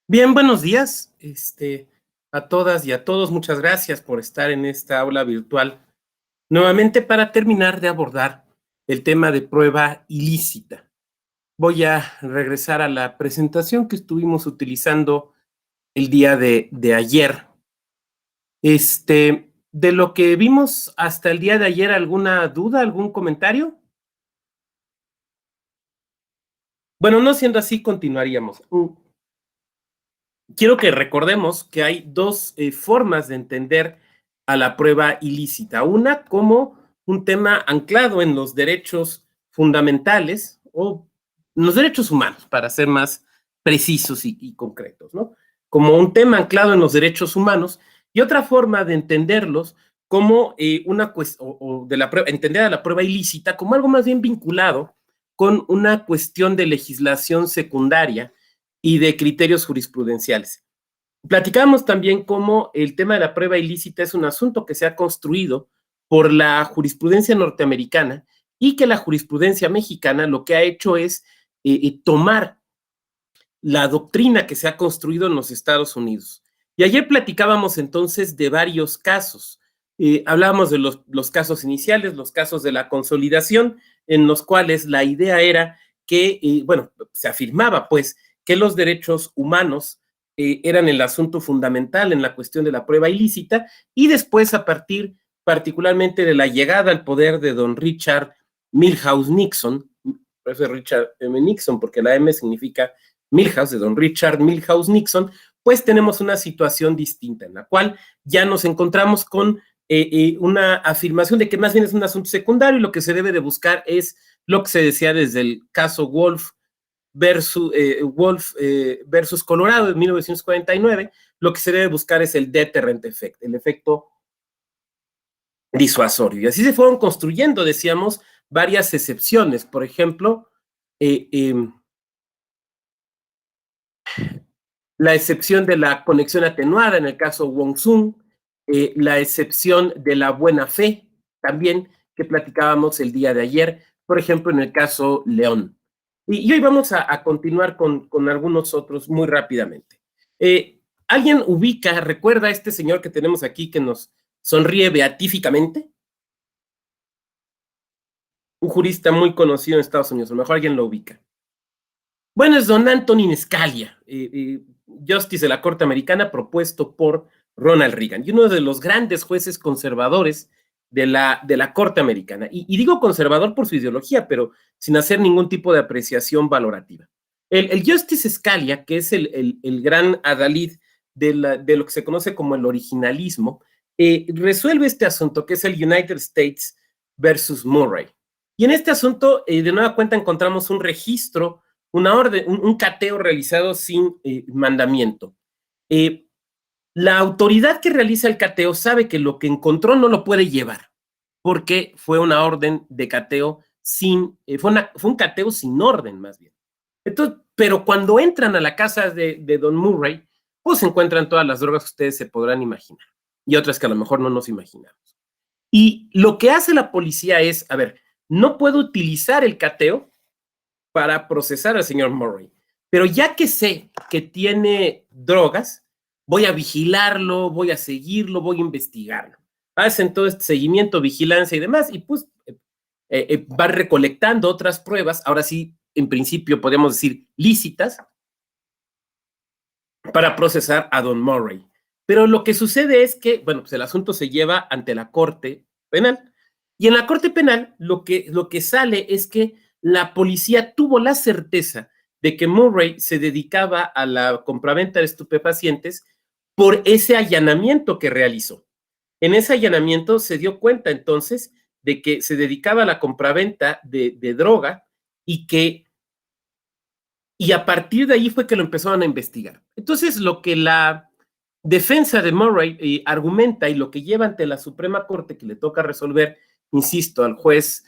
Bien, buenos días, a todas y a todos. Muchas gracias por estar en esta aula virtual nuevamente para terminar de abordar el tema de prueba ilícita. Voy a regresar a la presentación que estuvimos utilizando el día de ayer. De lo que vimos hasta el día de ayer, ¿alguna duda, algún comentario? Bueno, no siendo así, continuaríamos. Quiero que recordemos que hay dos formas de entender a la prueba ilícita. Una como un tema anclado en los derechos fundamentales o en los derechos humanos, para ser más precisos y concretos, ¿no? Como un tema anclado en los derechos humanos, y otra forma de entenderlos como una cuestión, o de la prueba, entender a la prueba ilícita como algo más bien vinculado con una cuestión de legislación secundaria y de criterios jurisprudenciales. Platicábamos también cómo el tema de la prueba ilícita es un asunto que se ha construido por la jurisprudencia norteamericana y que la jurisprudencia mexicana lo que ha hecho es tomar la doctrina que se ha construido en los Estados Unidos. Y ayer platicábamos entonces de varios casos. Hablábamos de los casos iniciales, los casos de la consolidación, en los cuales la idea era que, bueno, se afirmaba pues que los derechos humanos eran el asunto fundamental en la cuestión de la prueba ilícita, y después a partir particularmente de la llegada al poder de don Richard Milhouse Nixon, por eso es Richard M. Nixon, porque la M significa Milhouse, de don Richard Milhouse Nixon, pues tenemos una situación distinta en la cual ya nos encontramos con una afirmación de que más bien es un asunto secundario y lo que se debe de buscar es lo que se decía desde el caso Wolf versus Colorado de 1949, lo que se debe buscar es el deterrent effect, el efecto disuasorio. Y así se fueron construyendo, decíamos, varias excepciones. Por ejemplo, la excepción de la conexión atenuada en el caso Wong Sung, la excepción de la buena fe también que platicábamos el día de ayer, por ejemplo, en el caso León. Y hoy vamos a continuar con algunos otros muy rápidamente. ¿Alguien ubica, recuerda a este señor que tenemos aquí que nos sonríe beatíficamente? Un jurista muy conocido en Estados Unidos, a lo mejor alguien lo ubica. Bueno, es don Antonin Scalia, Justice de la Corte Americana, propuesto por Ronald Reagan, y uno de los grandes jueces conservadores de la Corte Americana. Y digo conservador por su ideología, pero sin hacer ningún tipo de apreciación valorativa. El Justice Scalia, que es el gran adalid de lo que se conoce como el originalismo, resuelve este asunto, que es el United States versus Murray. Y en este asunto, de nueva cuenta, encontramos un registro, una orden, un cateo realizado sin mandamiento. La autoridad que realiza el cateo sabe que lo que encontró no lo puede llevar, porque fue una orden de cateo fue un cateo sin orden, más bien. Entonces, pero cuando entran a la casa de don Murray, pues se encuentran todas las drogas que ustedes se podrán imaginar, y otras que a lo mejor no nos imaginamos. Y lo que hace la policía es, a ver, no puedo utilizar el cateo para procesar al señor Murray, pero ya que sé que tiene drogas, voy a vigilarlo, voy a seguirlo, voy a investigarlo. Hacen todo este seguimiento, vigilancia y demás, y pues van recolectando otras pruebas, ahora sí, en principio podríamos decir lícitas, para procesar a don Murray. Pero lo que sucede es que, bueno, pues el asunto se lleva ante la Corte Penal, y en la Corte Penal lo que sale es que la policía tuvo la certeza de que Murray se dedicaba a la compraventa de estupefacientes por ese allanamiento que realizó. En ese allanamiento se dio cuenta entonces de que se dedicaba a la compraventa de droga y a partir de ahí fue que lo empezaron a investigar. Entonces, lo que la defensa de Murray argumenta y lo que lleva ante la Suprema Corte, que le toca resolver, insisto, al juez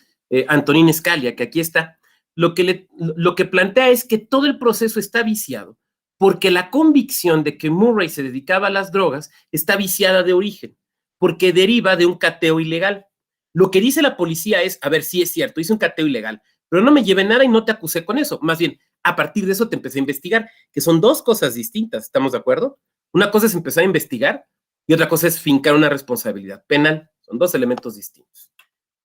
Antonin Scalia, que aquí está, lo que plantea es que todo el proceso está viciado, porque la convicción de que Murray se dedicaba a las drogas está viciada de origen, porque deriva de un cateo ilegal. Lo que dice la policía es, a ver, sí es cierto, hice un cateo ilegal, pero no me llevé nada y no te acusé con eso. Más bien, a partir de eso te empecé a investigar, que son dos cosas distintas, ¿estamos de acuerdo? Una cosa es empezar a investigar y otra cosa es fincar una responsabilidad penal. Son dos elementos distintos.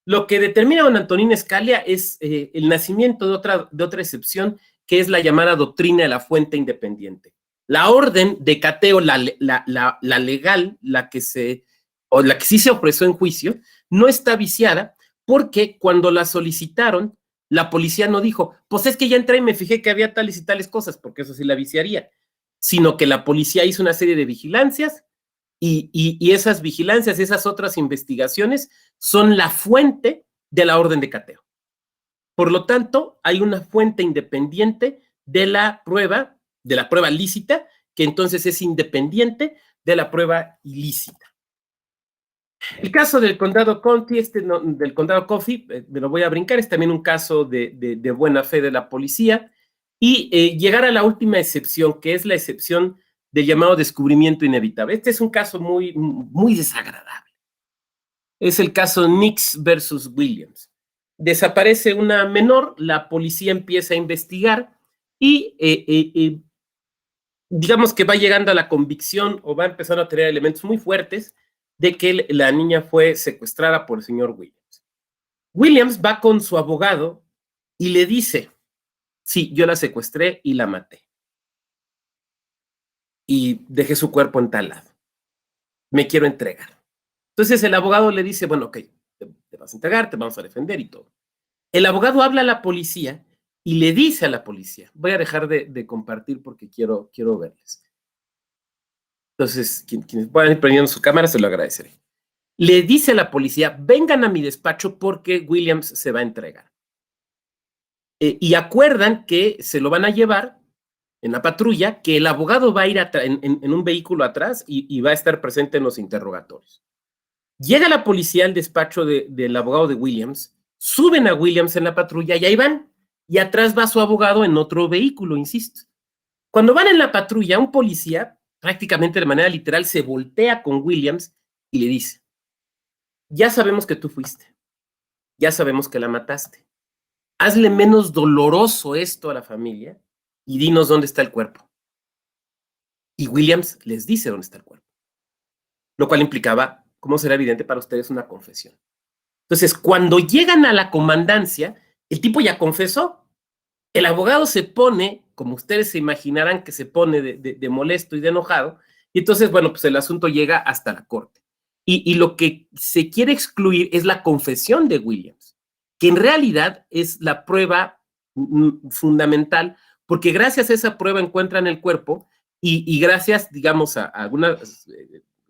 Lo que determina don Antonín Scalia es el nacimiento de otra excepción, que es la llamada doctrina de la fuente independiente. La orden de cateo, la legal, la que sí se ofreció en juicio, no está viciada porque cuando la solicitaron, la policía no dijo, pues es que ya entré y me fijé que había tales y tales cosas, porque eso sí la viciaría, sino que la policía hizo una serie de vigilancias y esas vigilancias, esas otras investigaciones son la fuente de la orden de cateo. Por lo tanto, hay una fuente independiente de la prueba lícita, que entonces es independiente de la prueba ilícita. El caso del condado County, del condado Coffee, me lo voy a brincar, es también un caso de buena fe de la policía, y llegar a la última excepción, que es la excepción del llamado descubrimiento inevitable. Este es un caso muy, muy desagradable. Es el caso Nix versus Williams. Desaparece una menor, la policía empieza a investigar y digamos que va llegando a la convicción o va empezando a tener elementos muy fuertes de que la niña fue secuestrada por el señor Williams. Williams va con su abogado y le dice, sí, yo la secuestré y la maté. Y dejé su cuerpo en tal lado. Me quiero entregar. Entonces el abogado le dice, bueno, ok, te vas a entregar, te vamos a defender y todo. El abogado habla a la policía y le dice a la policía, voy a dejar de compartir porque quiero verles. Entonces, quienes vayan prendiendo su cámara, se lo agradeceré. Le dice a la policía, vengan a mi despacho porque Williams se va a entregar. Y acuerdan que se lo van a llevar en la patrulla, que el abogado va a ir en un vehículo atrás y va a estar presente en los interrogatorios. Llega la policía al despacho del abogado de Williams, suben a Williams en la patrulla y ahí van. Y atrás va su abogado en otro vehículo, insisto. Cuando van en la patrulla, un policía, prácticamente de manera literal, se voltea con Williams y le dice, ya sabemos que tú fuiste, ya sabemos que la mataste. Hazle menos doloroso esto a la familia y dinos dónde está el cuerpo. Y Williams les dice dónde está el cuerpo, lo cual implicaba, como será evidente para ustedes, una confesión. Entonces, cuando llegan a la comandancia, el tipo ya confesó. El abogado se pone, como ustedes se imaginarán que se pone de molesto y de enojado, y entonces, bueno, pues el asunto llega hasta la corte. Y lo que se quiere excluir es la confesión de Williams, que en realidad es la prueba fundamental, porque gracias a esa prueba encuentran el cuerpo y gracias, digamos, a algunas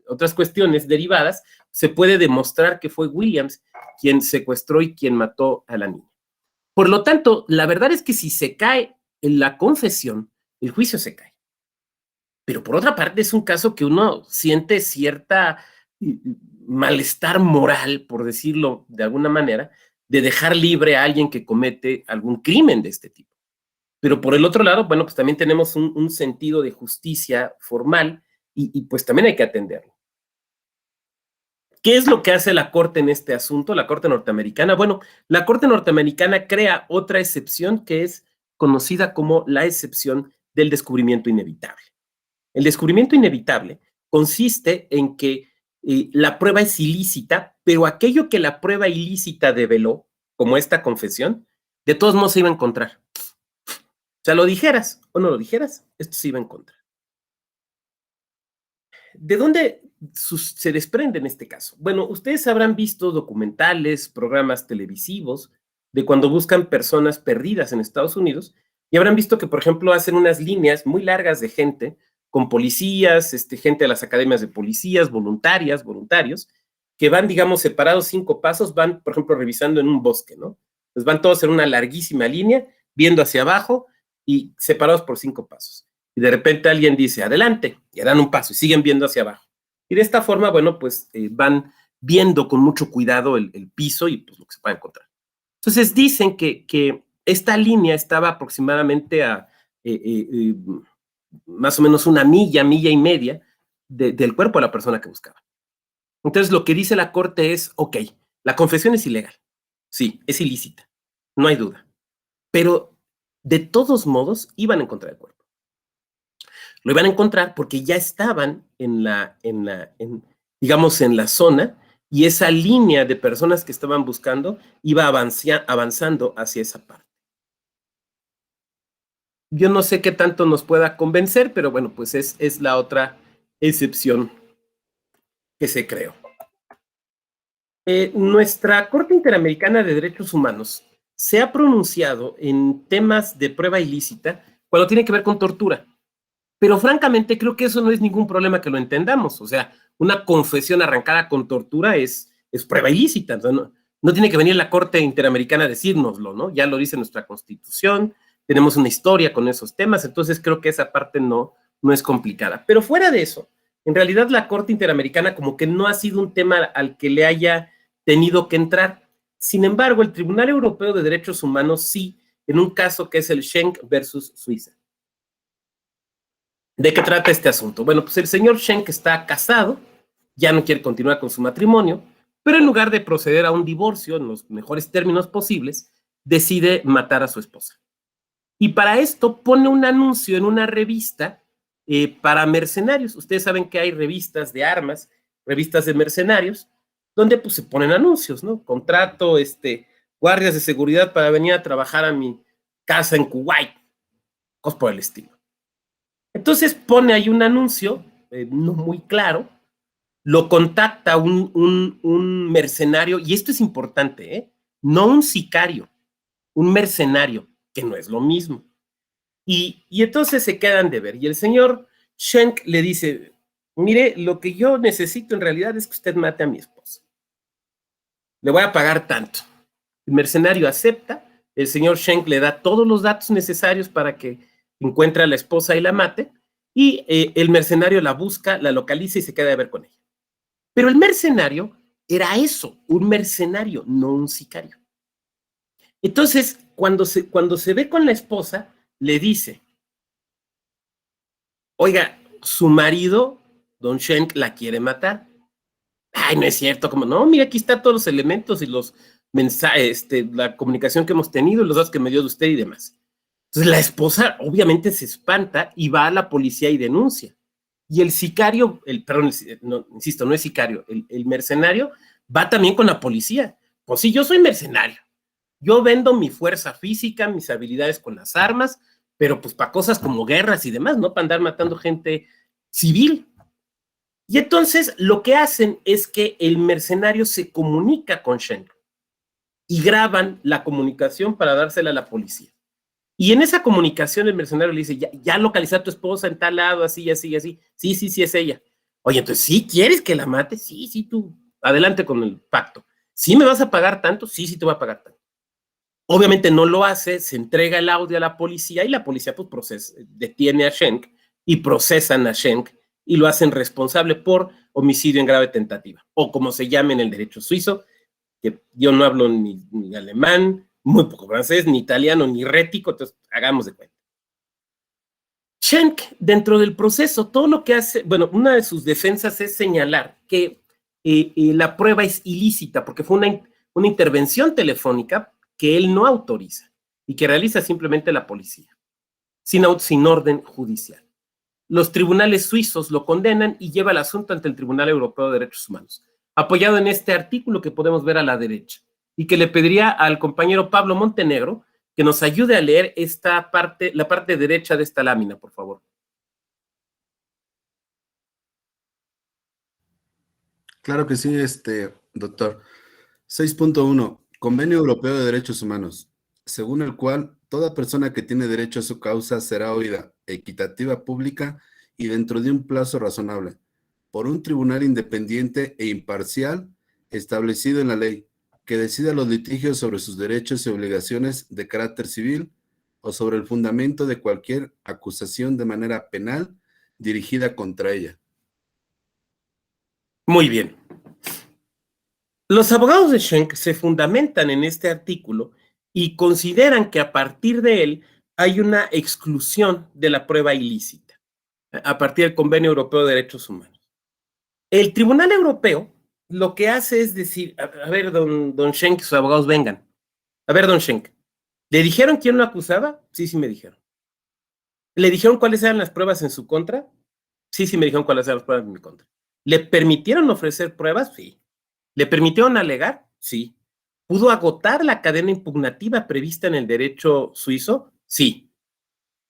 otras cuestiones derivadas, se puede demostrar que fue Williams quien secuestró y quien mató a la niña. Por lo tanto, la verdad es que si se cae en la confesión, el juicio se cae. Pero por otra parte, es un caso que uno siente cierta malestar moral, por decirlo de alguna manera, de dejar libre a alguien que comete algún crimen de este tipo. Pero por el otro lado, bueno, pues también tenemos un sentido de justicia formal y pues también hay que atenderlo. ¿Qué es lo que hace la Corte en este asunto, la Corte norteamericana? Bueno, la Corte norteamericana crea otra excepción que es conocida como la excepción del descubrimiento inevitable. El descubrimiento inevitable consiste en que la prueba es ilícita, pero aquello que la prueba ilícita develó, como esta confesión, de todos modos se iba a encontrar. O sea, lo dijeras o no lo dijeras, esto se iba a encontrar. ¿De dónde se desprende en este caso? Bueno, ustedes habrán visto documentales, programas televisivos de cuando buscan personas perdidas en Estados Unidos y habrán visto que, por ejemplo, hacen unas líneas muy largas de gente con policías, gente de las academias de policías, voluntarias, voluntarios, que van, digamos, separados 5 pasos, van, por ejemplo, revisando en un bosque, ¿no? Pues van todos en una larguísima línea, viendo hacia abajo y separados por 5 pasos. Y de repente alguien dice, adelante, y dan un paso y siguen viendo hacia abajo. Y de esta forma, bueno, pues van viendo con mucho cuidado el piso y pues lo que se puede encontrar. Entonces dicen que esta línea estaba aproximadamente a más o menos una milla, milla y media del cuerpo de la persona que buscaba. Entonces lo que dice la corte es, ok, la confesión es ilegal, sí, es ilícita, no hay duda, pero de todos modos iban a encontrar el cuerpo. Lo iban a encontrar porque ya estaban digamos, en la zona, y esa línea de personas que estaban buscando iba avanzando hacia esa parte. Yo no sé qué tanto nos pueda convencer, pero bueno, pues es la otra excepción que se creó. Nuestra Corte Interamericana de Derechos Humanos se ha pronunciado en temas de prueba ilícita cuando tiene que ver con tortura. Pero francamente creo que eso no es ningún problema que lo entendamos. O sea, una confesión arrancada con tortura es prueba ilícita. Entonces, no tiene que venir la Corte Interamericana a decírnoslo, ¿no? Ya lo dice nuestra Constitución, tenemos una historia con esos temas, entonces creo que esa parte no es complicada. Pero fuera de eso, en realidad la Corte Interamericana como que no ha sido un tema al que le haya tenido que entrar. Sin embargo, el Tribunal Europeo de Derechos Humanos sí, en un caso que es el Schenck versus Suiza. ¿De qué trata este asunto? Bueno, pues el señor Schenck está casado, ya no quiere continuar con su matrimonio, pero en lugar de proceder a un divorcio en los mejores términos posibles, decide matar a su esposa. Y para esto pone un anuncio en una revista para mercenarios. Ustedes saben que hay revistas de armas, revistas de mercenarios, donde pues se ponen anuncios, ¿no? Contrato, guardias de seguridad para venir a trabajar a mi casa en Kuwait, cosas por el estilo. Entonces pone ahí un anuncio, no muy claro, lo contacta un mercenario, y esto es importante, no un sicario, un mercenario, que no es lo mismo. Y entonces se quedan de ver. Y el señor Schenck le dice, mire, lo que yo necesito en realidad es que usted mate a mi esposa. Le voy a pagar tanto. El mercenario acepta, el señor Schenck le da todos los datos necesarios para que encuentre a la esposa y la mate, y el mercenario la busca, la localiza y se queda de ver con ella. Pero el mercenario era eso, un mercenario, no un sicario. Entonces, cuando se ve con la esposa, le dice, oiga, su marido, don Schenck, la quiere matar. Ay, no es cierto, como no, mira, aquí están todos los elementos y los mensajes, la comunicación que hemos tenido, los datos que me dio de usted y demás. Entonces la esposa obviamente se espanta y va a la policía y denuncia. Y el sicario, perdón, no, insisto, no es sicario, el mercenario va también con la policía. Pues sí, yo soy mercenario. Yo vendo mi fuerza física, mis habilidades con las armas, pero pues para cosas como guerras y demás, no para andar matando gente civil. Y entonces lo que hacen es que el mercenario se comunica con Schenck y graban la comunicación para dársela a la policía. Y en esa comunicación el mercenario le dice, ya localiza a tu esposa en tal lado, así, así, así. Sí, sí, sí es ella. Oye, entonces, ¿sí quieres que la mate? Sí, sí, tú, adelante con el pacto. ¿Sí me vas a pagar tanto? Sí, sí te voy a pagar tanto. Obviamente no lo hace, se entrega el audio a la policía y la policía pues detiene a Schenck y procesan a Schenck y lo hacen responsable por homicidio en grave tentativa, o como se llama en el derecho suizo, que yo no hablo ni alemán, muy poco francés, ni italiano, ni rético, entonces hagamos de cuenta. Schenck, dentro del proceso, todo lo que hace, bueno, una de sus defensas es señalar que la prueba es ilícita porque fue una intervención telefónica que él no autoriza y que realiza simplemente la policía, sin orden judicial. Los tribunales suizos lo condenan y lleva el asunto ante el Tribunal Europeo de Derechos Humanos, apoyado en este artículo que podemos ver a la derecha, y que le pediría al compañero Pablo Montenegro que nos ayude a leer esta parte, la parte derecha de esta lámina, por favor. Claro que sí, doctor. 6.1. Convenio Europeo de Derechos Humanos, según el cual toda persona que tiene derecho a su causa será oída, equitativa, pública y dentro de un plazo razonable, por un tribunal independiente e imparcial establecido en la ley, que decida los litigios sobre sus derechos y obligaciones de carácter civil o sobre el fundamento de cualquier acusación de manera penal dirigida contra ella. Muy bien. Los abogados de Schenck se fundamentan en este artículo y consideran que a partir de él hay una exclusión de la prueba ilícita, a partir del Convenio Europeo de Derechos Humanos. El Tribunal Europeo lo que hace es decir, a ver, don Schenck, sus abogados vengan. A ver, don Schenck, ¿Le dijeron quién lo acusaba? Sí, sí me dijeron. ¿Le dijeron cuáles eran las pruebas en su contra? Sí, sí me dijeron cuáles eran las pruebas en mi contra. ¿Le permitieron ofrecer pruebas? Sí. ¿Le permitieron alegar? Sí. ¿Pudo agotar la cadena impugnativa prevista en el derecho suizo? Sí.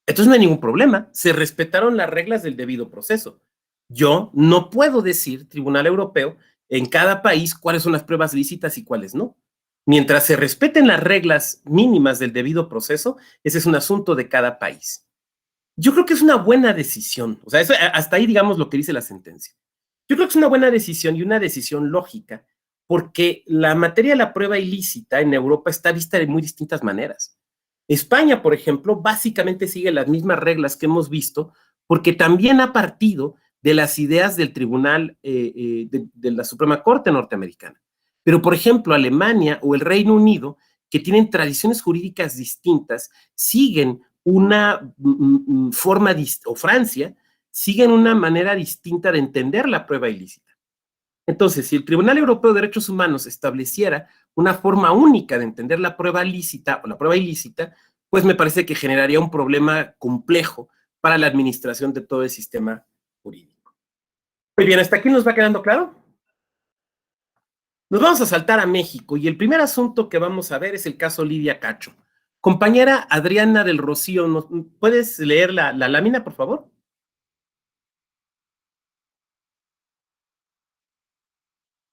Entonces no hay ningún problema. Se respetaron las reglas del debido proceso. Yo no puedo decir, Tribunal Europeo, en cada país cuáles son las pruebas lícitas y cuáles no. Mientras se respeten las reglas mínimas del debido proceso, ese es un asunto de cada país. Yo creo que es una buena decisión. O sea, eso, hasta ahí digamos lo que dice la sentencia. Yo creo que es una buena decisión y una decisión lógica, porque la materia de la prueba ilícita en Europa está vista de muy distintas maneras. España, por ejemplo, básicamente sigue las mismas reglas que hemos visto, porque también ha partido de las ideas del Tribunal de la Suprema Corte norteamericana. Pero, por ejemplo, Alemania o el Reino Unido, que tienen tradiciones jurídicas distintas, siguen una forma, o Francia, siguen una manera distinta de entender la prueba ilícita. Entonces, si el Tribunal Europeo de Derechos Humanos estableciera una forma única de entender la prueba lícita o la prueba ilícita, pues me parece que generaría un problema complejo para la administración de todo el sistema jurídico. Muy bien, ¿hasta aquí nos va quedando claro? Nos vamos a saltar a México y el primer asunto que vamos a ver es el caso Lidia Cacho. Compañera Adriana del Rocío, ¿puedes leer la lámina, por favor?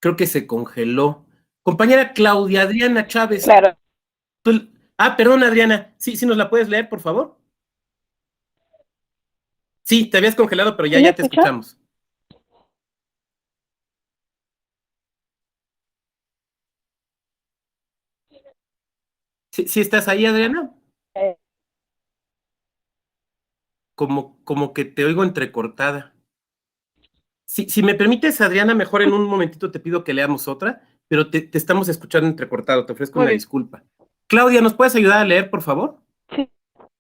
Creo que se congeló. Compañera Claudia Adriana Chávez. Claro. Tú... perdón, Adriana. Sí, sí, ¿nos la puedes leer, por favor? Sí, te habías congelado, pero ya te escuchamos. ¿Sí estás ahí, Adriana? Como que te oigo entrecortada. Si me permites, Adriana, mejor en un momentito te pido que leamos otra, pero te estamos escuchando entrecortado, te ofrezco una disculpa. Claudia, ¿nos puedes ayudar a leer, por favor? Sí.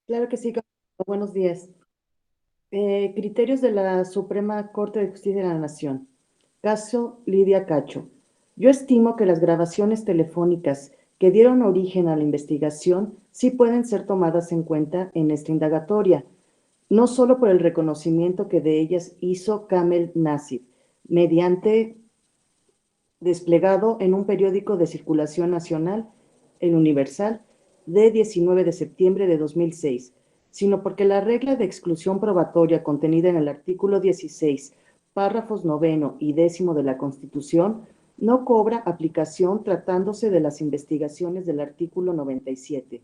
Claro que sí, buenos días. Criterios de la Suprema Corte de Justicia de la Nación. Caso Lidia Cacho. Yo estimo que las grabaciones telefónicas que dieron origen a la investigación sí pueden ser tomadas en cuenta en esta indagatoria, no solo por el reconocimiento que de ellas hizo Kamel Nasif, mediante desplegado en un periódico de circulación nacional, El Universal, de 19 de septiembre de 2006, sino porque la regla de exclusión probatoria contenida en el artículo 16, párrafos 9 y 10 de la Constitución, no cobra aplicación tratándose de las investigaciones del artículo 97.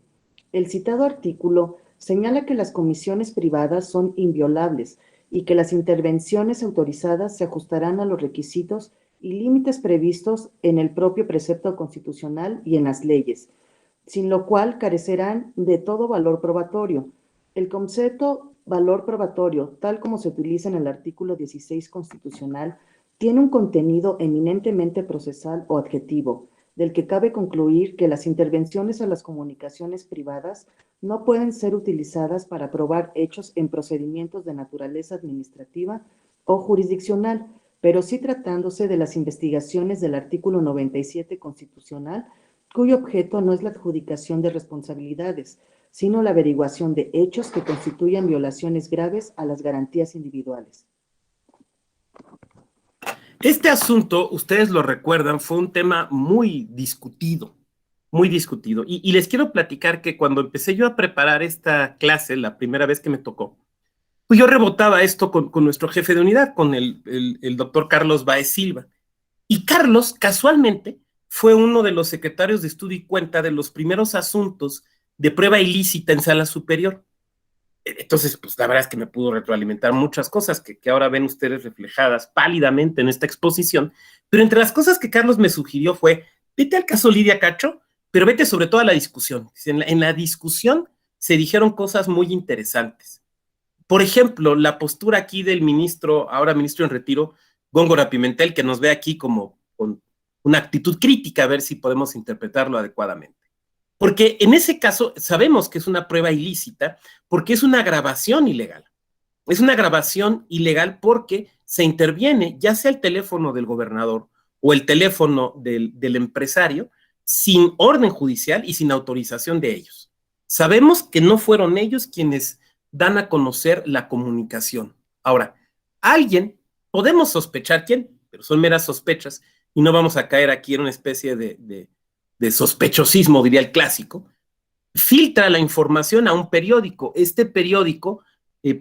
El citado artículo señala que las comisiones privadas son inviolables y que las intervenciones autorizadas se ajustarán a los requisitos y límites previstos en el propio precepto constitucional y en las leyes, sin lo cual carecerán de todo valor probatorio. El concepto valor probatorio, tal como se utiliza en el artículo 16 constitucional, tiene un contenido eminentemente procesal o adjetivo, del que cabe concluir que las intervenciones a las comunicaciones privadas no pueden ser utilizadas para probar hechos en procedimientos de naturaleza administrativa o jurisdiccional, pero sí tratándose de las investigaciones del artículo 97 constitucional, cuyo objeto no es la adjudicación de responsabilidades, sino la averiguación de hechos que constituyan violaciones graves a las garantías individuales. Este asunto, ustedes lo recuerdan, fue un tema muy discutido, muy discutido. Y les quiero platicar que cuando empecé yo a preparar esta clase, la primera vez que me tocó, pues yo rebotaba esto con nuestro jefe de unidad, con el doctor Carlos Baez Silva. Y Carlos, casualmente, fue uno de los secretarios de estudio y cuenta de los primeros asuntos de prueba ilícita en sala superior. Entonces, pues la verdad es que me pudo retroalimentar muchas cosas que ahora ven ustedes reflejadas pálidamente en esta exposición, pero entre las cosas que Carlos me sugirió fue, vete al caso Lidia Cacho, pero vete sobre todo a la discusión. En la discusión se dijeron cosas muy interesantes. Por ejemplo, la postura aquí del ministro, ahora ministro en retiro, Góngora Pimentel, que nos ve aquí como con una actitud crítica, a ver si podemos interpretarlo adecuadamente. Porque en ese caso sabemos que es una prueba ilícita porque es una grabación ilegal. Es una grabación ilegal porque se interviene ya sea el teléfono del gobernador o el teléfono del empresario sin orden judicial y sin autorización de ellos. Sabemos que no fueron ellos quienes dan a conocer la comunicación. Ahora, alguien, podemos sospechar quién, pero son meras sospechas, y no vamos a caer aquí en una especie de sospechosismo, diría el clásico, filtra la información a un periódico. Este periódico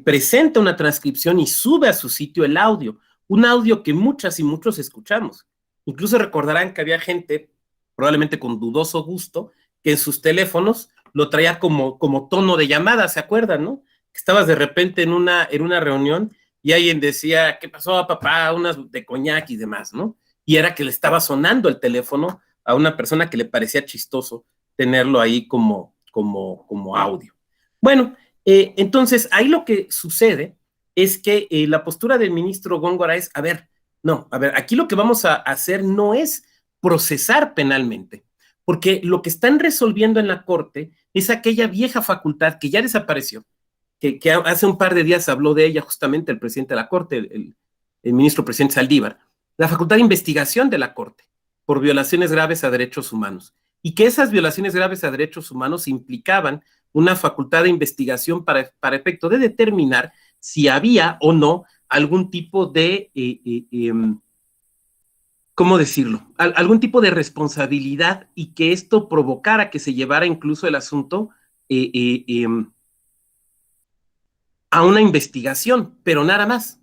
presenta una transcripción y sube a su sitio el audio, un audio que muchas y muchos escuchamos. Incluso recordarán que había gente, probablemente con dudoso gusto, que en sus teléfonos lo traía como tono de llamada, ¿se acuerdan, no? Que estabas de repente en una reunión y alguien decía, ¿qué pasó, papá? Unas de coñac y demás, ¿no? Y era que le estaba sonando el teléfono a una persona que le parecía chistoso tenerlo ahí como audio. Bueno, entonces ahí lo que sucede es que la postura del ministro Góngora es, a ver, aquí lo que vamos a hacer no es procesar penalmente, porque lo que están resolviendo en la Corte es aquella vieja facultad que ya desapareció, que hace un par de días habló de ella justamente el presidente de la Corte, el ministro presidente Saldívar, la facultad de investigación de la Corte por violaciones graves a derechos humanos, y que esas violaciones graves a derechos humanos implicaban una facultad de investigación para efecto de determinar si había o no algún tipo de, ¿cómo decirlo? Algún tipo de responsabilidad, y que esto provocara que se llevara incluso el asunto a una investigación, pero nada más,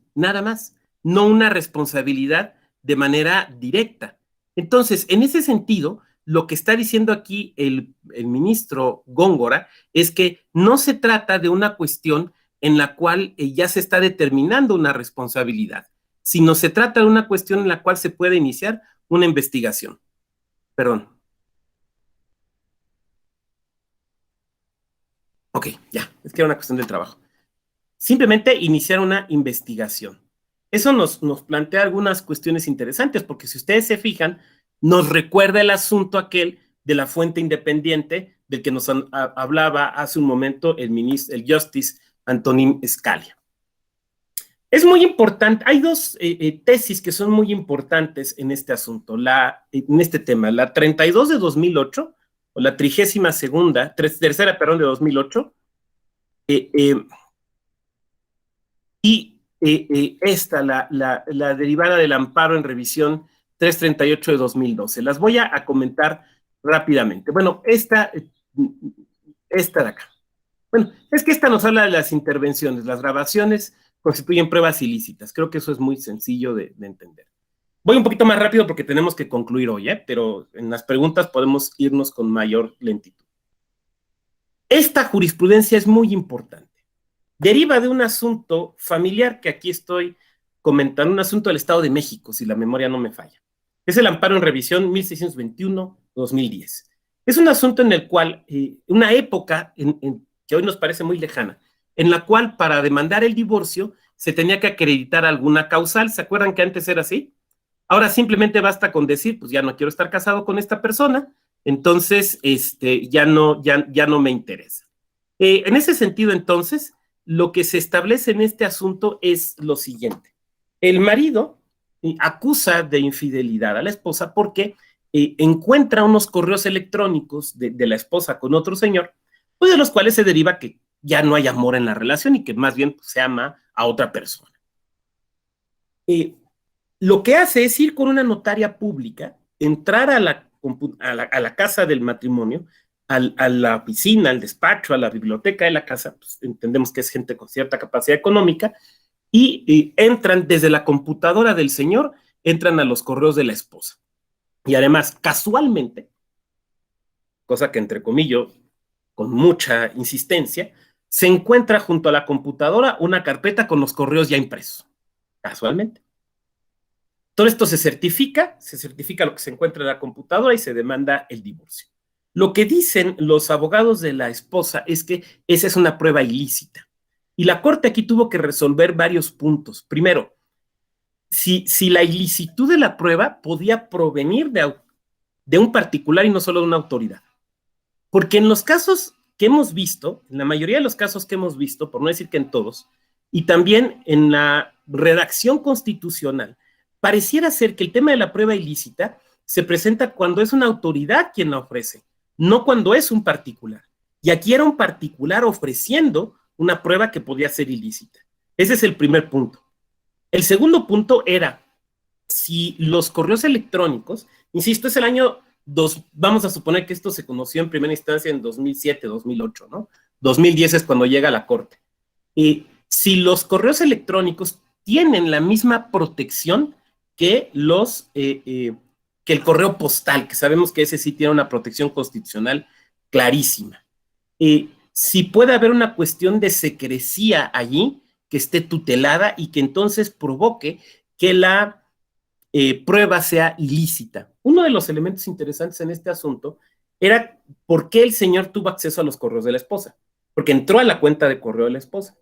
no una responsabilidad de manera directa. Entonces, en ese sentido, lo que está diciendo aquí el ministro Góngora es que no se trata de una cuestión en la cual ya se está determinando una responsabilidad, sino se trata de una cuestión en la cual se puede iniciar una investigación. Perdón. Ok, ya, es que era una cuestión del trabajo. Simplemente iniciar una investigación. Eso nos plantea algunas cuestiones interesantes, porque si ustedes se fijan, nos recuerda el asunto aquel de la fuente independiente del que nos hablaba hace un momento el Justice Antonín Scalia. Es muy importante, hay dos tesis que son muy importantes en este asunto, en este tema, la 32 de 2008, o la 32ª, tercera, perdón, de 2008, y esta, la derivada del amparo en revisión 338 de 2012. Las voy a comentar rápidamente. Bueno, esta de acá. Bueno, es que esta nos habla de las intervenciones. Las grabaciones constituyen pruebas ilícitas. Creo que eso es muy sencillo de entender. Voy un poquito más rápido porque tenemos que concluir hoy, pero en las preguntas podemos irnos con mayor lentitud. Esta jurisprudencia es muy importante. Deriva de un asunto familiar que aquí estoy comentando, un asunto del Estado de México, si la memoria no me falla. Es el amparo en revisión 1621-2010. Es un asunto en el cual, una época que hoy nos parece muy lejana, en la cual para demandar el divorcio se tenía que acreditar alguna causal. ¿Se acuerdan que antes era así? Ahora simplemente basta con decir, pues ya no quiero estar casado con esta persona, entonces ya no me interesa. En ese sentido, entonces, lo que se establece en este asunto es lo siguiente. El marido acusa de infidelidad a la esposa porque encuentra unos correos electrónicos de la esposa con otro señor, pues de los cuales se deriva que ya no hay amor en la relación y que más bien pues, se ama a otra persona. Lo que hace es ir con una notaria pública, entrar a la casa del matrimonio, a la oficina, al despacho, a la biblioteca de la casa, pues entendemos que es gente con cierta capacidad económica, y entran desde la computadora del señor, entran a los correos de la esposa. Y además, casualmente, cosa que entre comillas, con mucha insistencia, se encuentra junto a la computadora una carpeta con los correos ya impresos, casualmente. Todo esto se certifica lo que se encuentra en la computadora y se demanda el divorcio. Lo que dicen los abogados de la esposa es que esa es una prueba ilícita. Y la Corte aquí tuvo que resolver varios puntos. Primero, si la ilicitud de la prueba podía provenir de un particular y no solo de una autoridad. Porque en los casos que hemos visto, en la mayoría de los casos que hemos visto, por no decir que en todos, y también en la redacción constitucional, pareciera ser que el tema de la prueba ilícita se presenta cuando es una autoridad quien la ofrece, no cuando es un particular. Y aquí era un particular ofreciendo una prueba que podía ser ilícita. Ese es el primer punto. El segundo punto era si los correos electrónicos, insisto, es el año vamos a suponer que esto se conoció en primera instancia en 2007, 2008, ¿no? 2010 es cuando llega a la corte. Si los correos electrónicos tienen la misma protección que que el correo postal, que sabemos que ese sí tiene una protección constitucional clarísima. Si puede haber una cuestión de secrecía allí que esté tutelada y que entonces provoque que la prueba sea ilícita. Uno de los elementos interesantes en este asunto era por qué el señor tuvo acceso a los correos de la esposa, porque entró a la cuenta de correo de la esposa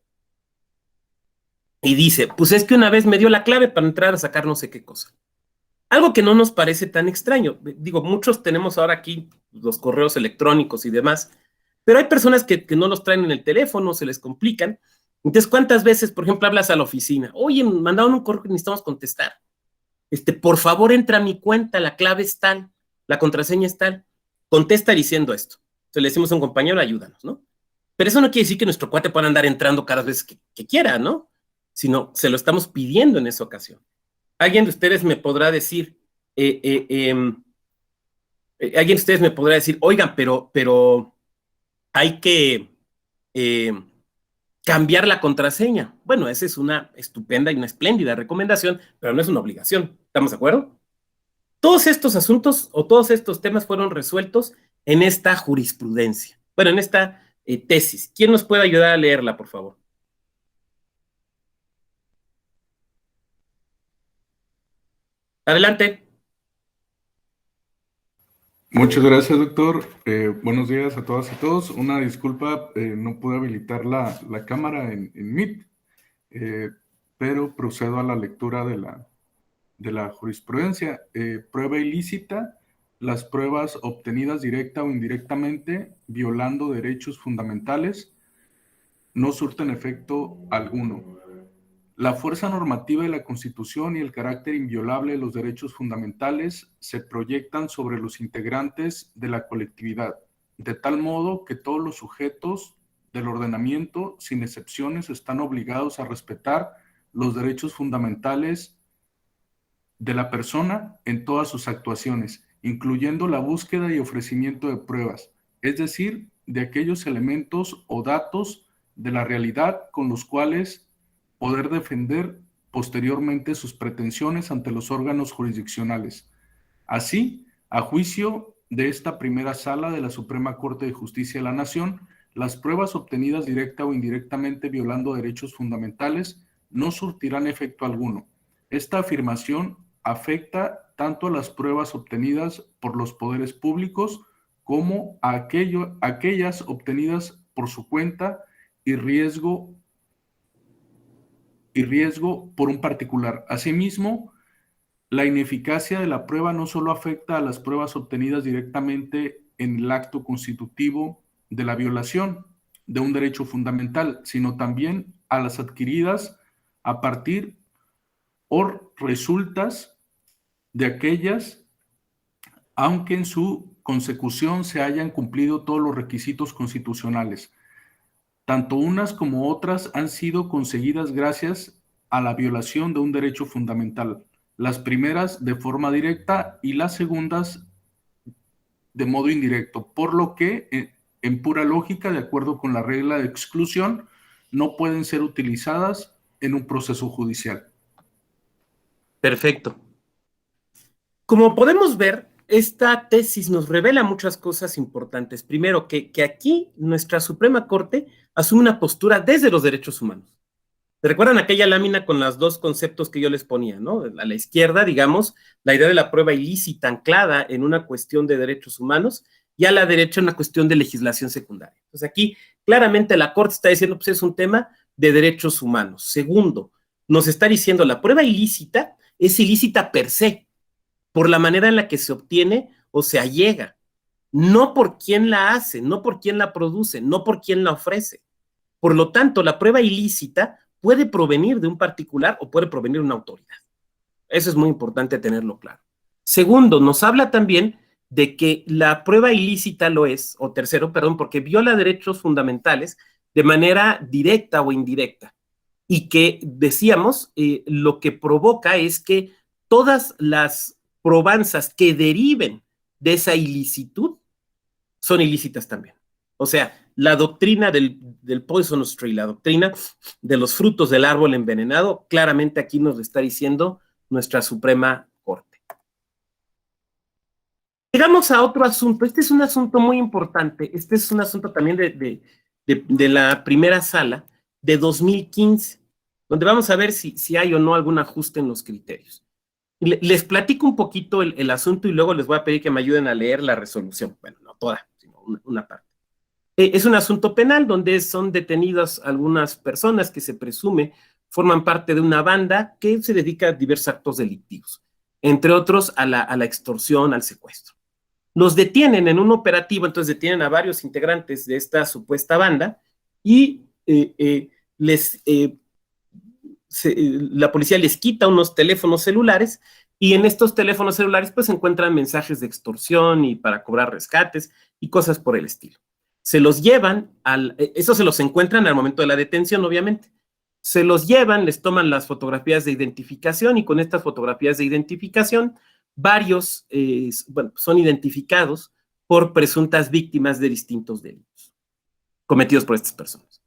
y dice, pues es que una vez me dio la clave para entrar a sacar no sé qué cosa. Algo que no nos parece tan extraño. Digo, muchos tenemos ahora aquí los correos electrónicos y demás, pero hay personas que no los traen en el teléfono, se les complican. Entonces, ¿cuántas veces, por ejemplo, hablas a la oficina? Oye, me mandaron un correo que necesitamos contestar. Por favor, entra a mi cuenta, la clave es tal, la contraseña es tal. Contesta diciendo esto. Entonces le decimos a un compañero, ayúdanos, ¿no? Pero eso no quiere decir que nuestro cuate pueda andar entrando cada vez que quiera, ¿no? Sino se lo estamos pidiendo en esa ocasión. Alguien de ustedes me podrá decir, oigan, pero hay que cambiar la contraseña. Bueno, esa es una estupenda y una espléndida recomendación, pero no es una obligación. ¿Estamos de acuerdo? Todos estos asuntos o todos estos temas fueron resueltos en esta jurisprudencia. Bueno, en esta tesis. ¿Quién nos puede ayudar a leerla, por favor? Adelante. Muchas gracias, doctor. Buenos días a todas y todos. Una disculpa, no pude habilitar la cámara en Meet, pero procedo a la lectura de la jurisprudencia. Prueba ilícita, las pruebas obtenidas directa o indirectamente violando derechos fundamentales no surten efecto alguno. La fuerza normativa de la Constitución y el carácter inviolable de los derechos fundamentales se proyectan sobre los integrantes de la colectividad, de tal modo que todos los sujetos del ordenamiento, sin excepciones, están obligados a respetar los derechos fundamentales de la persona en todas sus actuaciones, incluyendo la búsqueda y ofrecimiento de pruebas, es decir, de aquellos elementos o datos de la realidad con los cuales poder defender posteriormente sus pretensiones ante los órganos jurisdiccionales. Así, a juicio de esta primera sala de la Suprema Corte de Justicia de la Nación, las pruebas obtenidas directa o indirectamente violando derechos fundamentales no surtirán efecto alguno. Esta afirmación afecta tanto a las pruebas obtenidas por los poderes públicos como a aquellas obtenidas por su cuenta y riesgo por un particular. Asimismo, la ineficacia de la prueba no solo afecta a las pruebas obtenidas directamente en el acto constitutivo de la violación de un derecho fundamental, sino también a las adquiridas a partir o resultas de aquellas, aunque en su consecución se hayan cumplido todos los requisitos constitucionales. Tanto unas como otras han sido conseguidas gracias a la violación de un derecho fundamental, las primeras de forma directa y las segundas de modo indirecto, por lo que, en pura lógica, de acuerdo con la regla de exclusión, no pueden ser utilizadas en un proceso judicial. Perfecto. Como podemos ver, esta tesis nos revela muchas cosas importantes. Primero, que aquí nuestra Suprema Corte asume una postura desde los derechos humanos. ¿Recuerdan aquella lámina con los dos conceptos que yo les ponía, ¿no? A la izquierda, digamos, la idea de la prueba ilícita anclada en una cuestión de derechos humanos y a la derecha una cuestión de legislación secundaria. Entonces aquí claramente la Corte está diciendo, pues es un tema de derechos humanos. Segundo, nos está diciendo la prueba ilícita es ilícita per se, por la manera en la que se obtiene o se allega, no por quién la hace, no por quién la produce, no por quién la ofrece. Por lo tanto, la prueba ilícita puede provenir de un particular o puede provenir de una autoridad. Eso es muy importante tenerlo claro. Segundo, nos habla también de que la prueba ilícita lo es, o tercero, perdón, porque viola derechos fundamentales de manera directa o indirecta. Y que, decíamos, lo que provoca es que todas las probanzas que deriven de esa ilicitud son ilícitas también. O sea, la doctrina del poisonous tree, la doctrina de los frutos del árbol envenenado, claramente aquí nos lo está diciendo nuestra Suprema Corte. Llegamos a otro asunto. Este es un asunto muy importante. Este es un asunto también de la primera sala de 2015, donde vamos a ver si hay o no algún ajuste en los criterios. Les platico un poquito el asunto y luego les voy a pedir que me ayuden a leer la resolución. Bueno, no toda, sino una parte. Es un asunto penal donde son detenidas algunas personas que se presume forman parte de una banda que se dedica a diversos actos delictivos, entre otros a la extorsión, al secuestro. Los detienen en un operativo, entonces detienen a varios integrantes de esta supuesta banda y la policía les quita unos teléfonos celulares y en estos teléfonos celulares pues se encuentran mensajes de extorsión y para cobrar rescates y cosas por el estilo. Se los llevan, eso se los encuentran al momento de la detención, obviamente. Se los llevan, les toman las fotografías de identificación y con estas fotografías de identificación, varios son identificados por presuntas víctimas de distintos delitos cometidos por estas personas.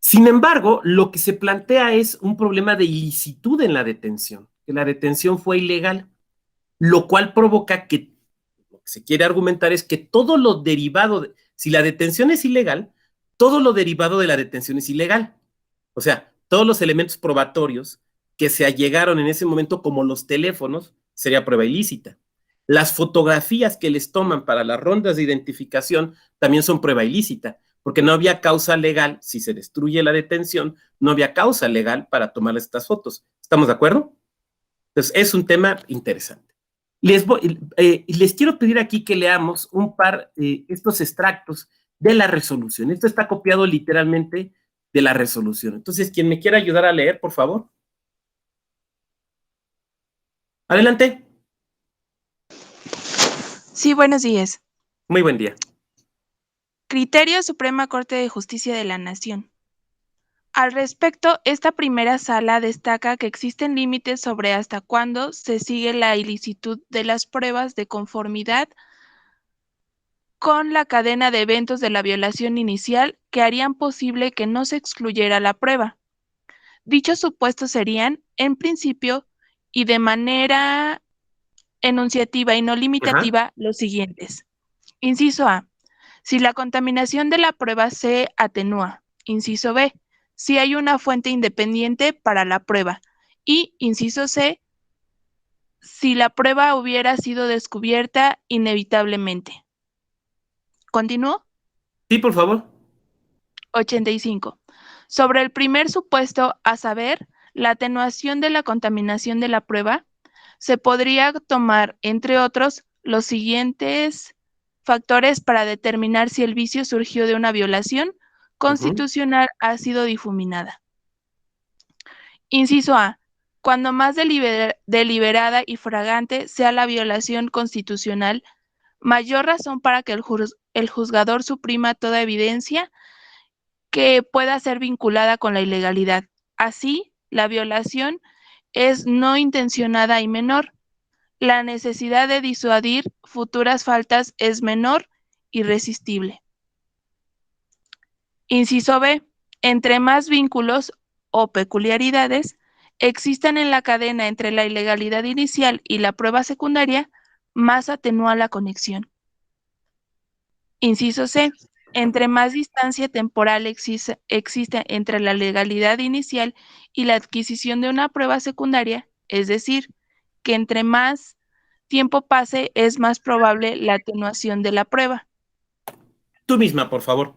Sin embargo, lo que se plantea es un problema de ilicitud en la detención, que la detención fue ilegal, lo cual provoca que lo que se quiere argumentar es que todo lo derivado, si la detención es ilegal, todo lo derivado de la detención es ilegal. O sea, todos los elementos probatorios que se allegaron en ese momento, como los teléfonos, sería prueba ilícita. Las fotografías que les toman para las rondas de identificación también son prueba ilícita, porque no había causa legal, si se destruye la detención, no había causa legal para tomar estas fotos. ¿Estamos de acuerdo? Entonces, es un tema interesante. Les quiero pedir aquí que leamos un par, estos extractos de la resolución. Esto está copiado literalmente de la resolución. Entonces, quien me quiera ayudar a leer, por favor. Adelante. Sí, buenos días. Muy buen día. Criterio Suprema Corte de Justicia de la Nación. Al respecto, esta primera sala destaca que existen límites sobre hasta cuándo se sigue la ilicitud de las pruebas de conformidad con la cadena de eventos de la violación inicial que harían posible que no se excluyera la prueba. Dichos supuestos serían, en principio, y de manera enunciativa y no limitativa, los siguientes. Inciso A. Si la contaminación de la prueba se atenúa. Inciso B. Si hay una fuente independiente para la prueba. Y, inciso C, si la prueba hubiera sido descubierta inevitablemente. ¿Continúo? Sí, por favor. 85. Sobre el primer supuesto, a saber, la atenuación de la contaminación de la prueba, se podría tomar, entre otros, los siguientes factores para determinar si el vicio surgió de una violación constitucional ha sido difuminada. Inciso A. Cuando más deliberada y fragante sea la violación constitucional, mayor razón para que el juzgador suprima toda evidencia que pueda ser vinculada con la ilegalidad. Así, la violación es no intencionada y menor. La necesidad de disuadir futuras faltas es menor y irresistible. Inciso B. Entre más vínculos o peculiaridades existan en la cadena entre la ilegalidad inicial y la prueba secundaria, más atenúa la conexión. Inciso C. Entre más distancia temporal existe entre la legalidad inicial y la adquisición de una prueba secundaria, es decir, que entre más tiempo pase es más probable la atenuación de la prueba. Tú misma, por favor.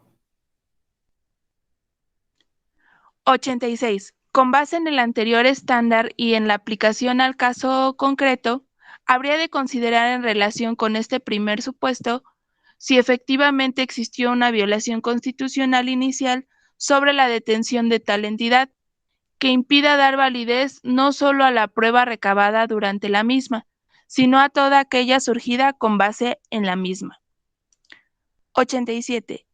86. Con base en el anterior estándar y en la aplicación al caso concreto, habría de considerar en relación con este primer supuesto si efectivamente existió una violación constitucional inicial sobre la detención de tal entidad, que impida dar validez no solo a la prueba recabada durante la misma, sino a toda aquella surgida con base en la misma. 87.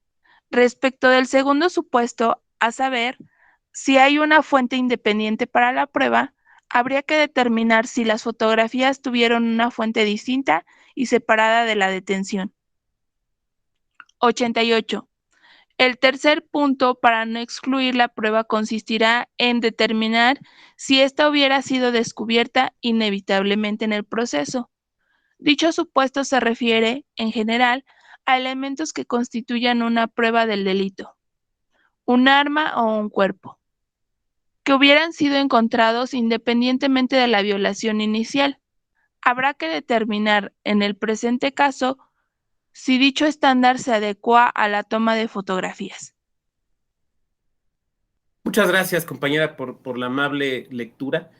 Respecto del segundo supuesto, a saber, si hay una fuente independiente para la prueba, habría que determinar si las fotografías tuvieron una fuente distinta y separada de la detención. 88. El tercer punto para no excluir la prueba consistirá en determinar si ésta hubiera sido descubierta inevitablemente en el proceso. Dicho supuesto se refiere, en general, a elementos que constituyan una prueba del delito, un arma o un cuerpo, que hubieran sido encontrados independientemente de la violación inicial. Habrá que determinar, en el presente caso, si dicho estándar se adecua a la toma de fotografías. Muchas gracias, compañera, por la amable lectura.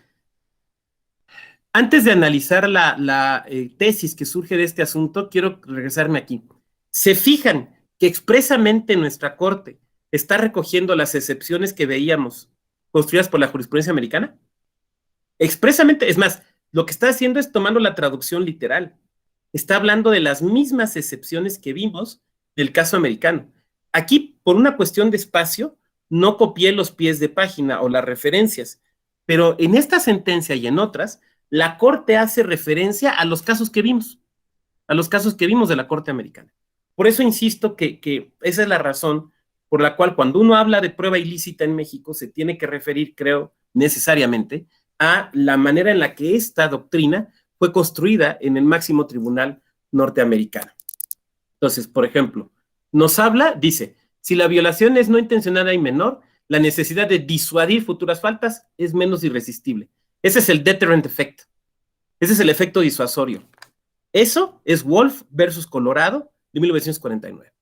Antes de analizar la tesis que surge de este asunto, quiero regresarme aquí. ¿Se fijan que expresamente nuestra Corte está recogiendo las excepciones que veíamos construidas por la jurisprudencia americana? Expresamente, es más, lo que está haciendo es tomando la traducción literal. Está hablando de las mismas excepciones que vimos del caso americano. Aquí, por una cuestión de espacio, no copié los pies de página o las referencias, pero en esta sentencia y en otras, la Corte hace referencia a los casos que vimos, de la Corte americana. Por eso insisto que esa es la razón por la cual cuando uno habla de prueba ilícita en México se tiene que referir, creo, necesariamente a la manera en la que esta doctrina fue construida en el máximo tribunal norteamericano. Entonces, por ejemplo, nos habla, dice, si la violación es no intencionada y menor, la necesidad de disuadir futuras faltas es menos irresistible. Ese es el deterrent effect. Ese es el efecto disuasorio. Eso es Wolf versus Colorado de 1949.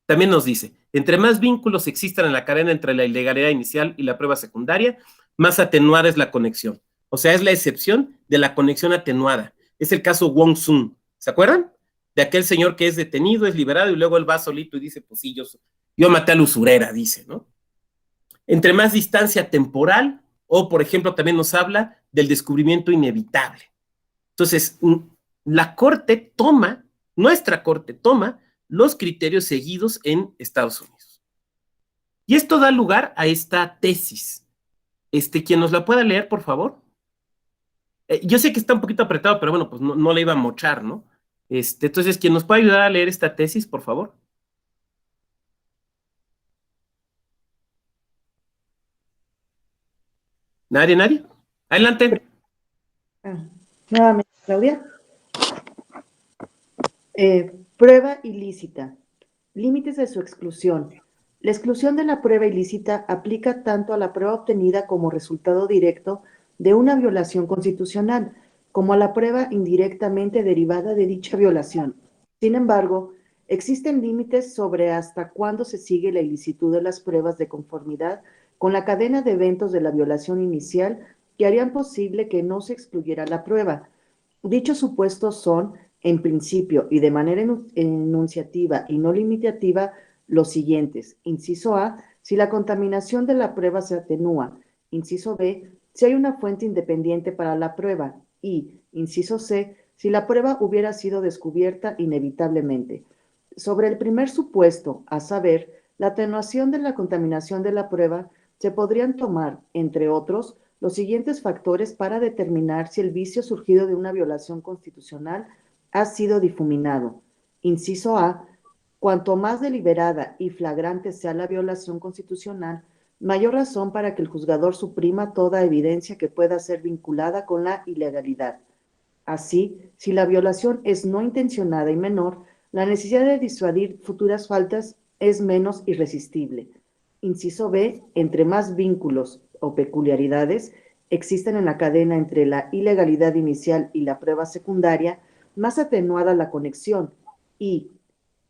También nos dice, entre más vínculos existan en la cadena entre la ilegalidad inicial y la prueba secundaria, más atenuada es la conexión. O sea, es la excepción de la conexión atenuada. Es el caso Wong Sun. ¿Se acuerdan? De aquel señor que es detenido, es liberado y luego él va solito y dice, pues sí, yo maté a la usurera, dice, ¿no? Entre más distancia temporal, o por ejemplo también nos habla del descubrimiento inevitable. Entonces, nuestra Corte toma los criterios seguidos en Estados Unidos. Y esto da lugar a esta tesis. Quien nos la pueda leer, por favor. Yo sé que está un poquito apretado, pero bueno, pues no le iba a mochar, ¿no? Entonces, quien nos pueda ayudar a leer esta tesis, por favor. ¿Nadie? Adelante. Nuevamente, Claudia. Prueba ilícita. Límites de su exclusión. La exclusión de la prueba ilícita aplica tanto a la prueba obtenida como resultado directo de una violación constitucional, como a la prueba indirectamente derivada de dicha violación. Sin embargo, existen límites sobre hasta cuándo se sigue la ilicitud de las pruebas de conformidad con la cadena de eventos de la violación inicial que harían posible que no se excluyera la prueba. Dichos supuestos son, en principio y de manera enunciativa y no limitativa, los siguientes. Inciso A, si la contaminación de la prueba se atenúa. Inciso B, si hay una fuente independiente para la prueba. Y, inciso C, si la prueba hubiera sido descubierta inevitablemente. Sobre el primer supuesto, a saber, la atenuación de la contaminación de la prueba, se podrían tomar, entre otros, los siguientes factores para determinar si el vicio surgido de una violación constitucional ha sido difuminado. Inciso A, cuanto más deliberada y flagrante sea la violación constitucional, mayor razón para que el juzgador suprima toda evidencia que pueda ser vinculada con la ilegalidad. Así, si la violación es no intencionada y menor, la necesidad de disuadir futuras faltas es menos irresistible. Inciso B, entre más vínculos o peculiaridades existen en la cadena entre la ilegalidad inicial y la prueba secundaria, más atenuada la conexión. Y,